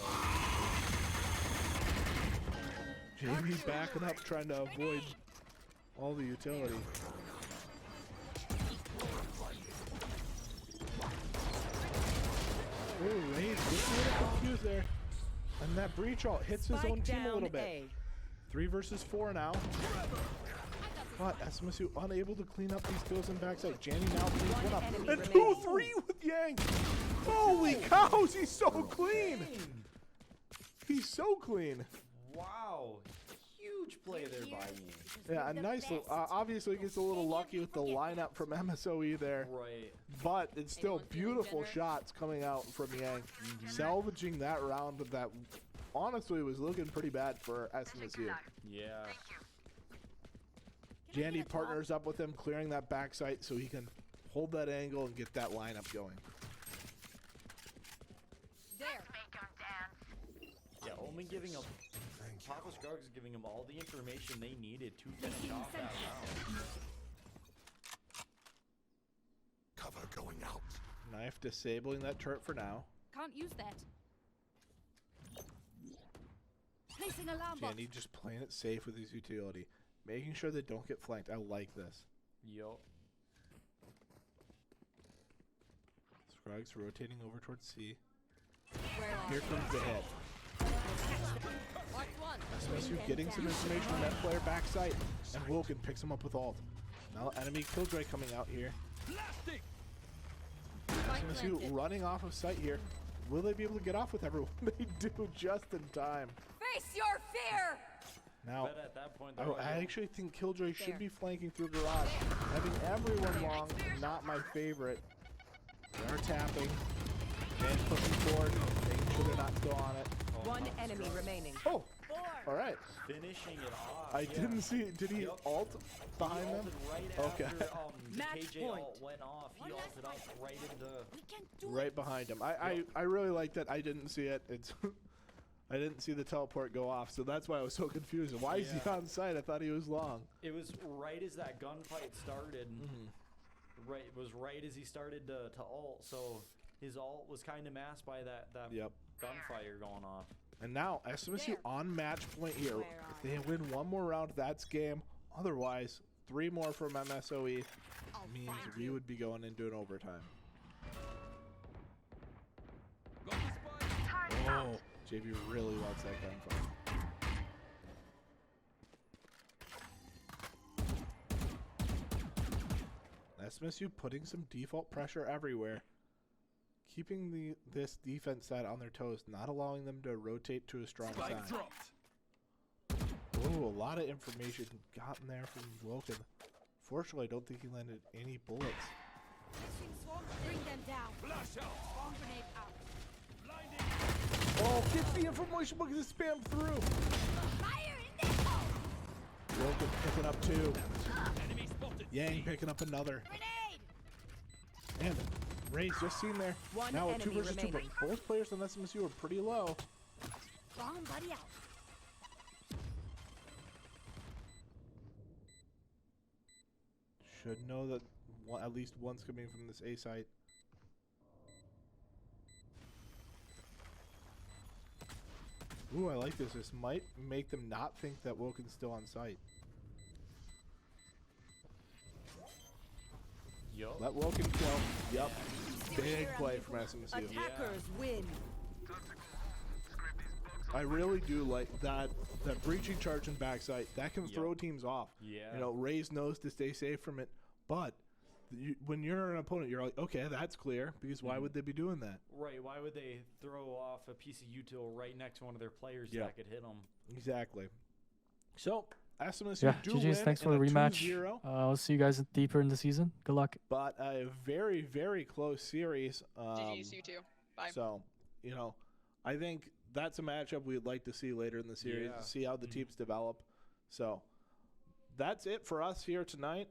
JB's backing up, trying to avoid all the utility. Ooh, Raids gets a little confused there. And that breach ult hits his own team a little bit. 3 versus 4 now. But SMSU unable to clean up these kills in backside. Janny now cleans one up. And 2-3 with Yang. Holy cows, he's so clean. He's so clean. Wow. Huge play there by Yang. Yeah, a nice, obviously gets a little lucky with the lineup from MSOE there. Right. But it's still beautiful shots coming out from Yang. Salvaging that round that honestly was looking pretty bad for SMSU. Yeah. Jandy partners up with him, clearing that backside so he can hold that angle and get that lineup going. There. Make 'em dance. Yeah, Omen giving him, Papa Scruggs giving him all the information they needed to finish off that round. Cover going out. Knife disabling that turret for now. Can't use that. Placing alarm bot. Jandy just playing it safe with his utility. Making sure they don't get flanked. I like this. Yup. Scruggs rotating over towards C. Where Here comes the hit. Watch one. SMSU getting some information on that player backside, and Woken picks him up with ult. Now enemy Killjoy coming out here. SMSU running off of sight here. Will they be able to get off with everyone? They do just in time. Face your fear. Now, But at that point, I actually think Killjoy should be flanking through garage. Having everyone long, not my favorite. They are tapping and pushing forward, making sure they're not still on it. One enemy remaining. Oh, all right. finishing it off. I didn't see. Did he ult behind them? Ulted right Okay. after the Match KJ point. ult went off. He ulted up right into. We can do Right it. behind him. I really like that. I didn't see it. It's I didn't see the teleport go off, so that's why I was so confused. Why is he Yeah. on site? I thought he was long. It was right as that gunfight started. Right, it was right as he started to ult. So his ult was kind of masked by that Yep. gunfire going off. And now SMSU There. on match point here. Where If they win one more round, that's game. Otherwise, 3 more from MSOE I'll means find we you. would be going into an overtime. Oh, JV really wants that gunfight. SMSU putting some default pressure everywhere. Keeping this defense side on their toes, not allowing them to rotate to a strong side. Oh, a lot of information gotten there from Woken. Fortunately, I don't think he landed any bullets. Placing swarm. Bring them down. Swarm grenade out. Oh, get the information book is spam through. Fire in the hole. Woken picking up 2. Yang picking up another. Grenade. And Ray's just seen there. One Now a 2 enemy versus 2, but remaining. both players on SMSU are pretty low. Bomb buddy out. Should know that at least one's coming from this A site. Ooh, I like this. This might make them not think that Woken's still on site. Yup. Let Woken kill. Yep. Big play from SMSU. Attackers win. I really do like that breaching charge and backside. That can throw teams off. Yeah. You know, Raze knows to stay safe from it. But when you're an opponent, you're like, okay, that's clear. Because why would they be doing that? Right. Why would they throw off a piece of util right next to one of their players Yeah. that could hit them? Exactly. So, SMSU Yeah, do GG's. win Thanks for in the a rematch. 2-0, I'll see you guys deeper in the season. Good luck. but a very, very close series. GG's, you too. Bye. So, you know, I think that's a matchup we'd like to see later in the series, Yeah. see how the teams develop. So, that's it for us here tonight.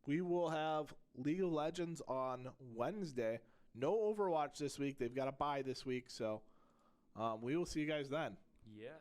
We will have League of Legends on Wednesday. No Overwatch this week. They've got a bye this week. So, we will see you guys then. Yes.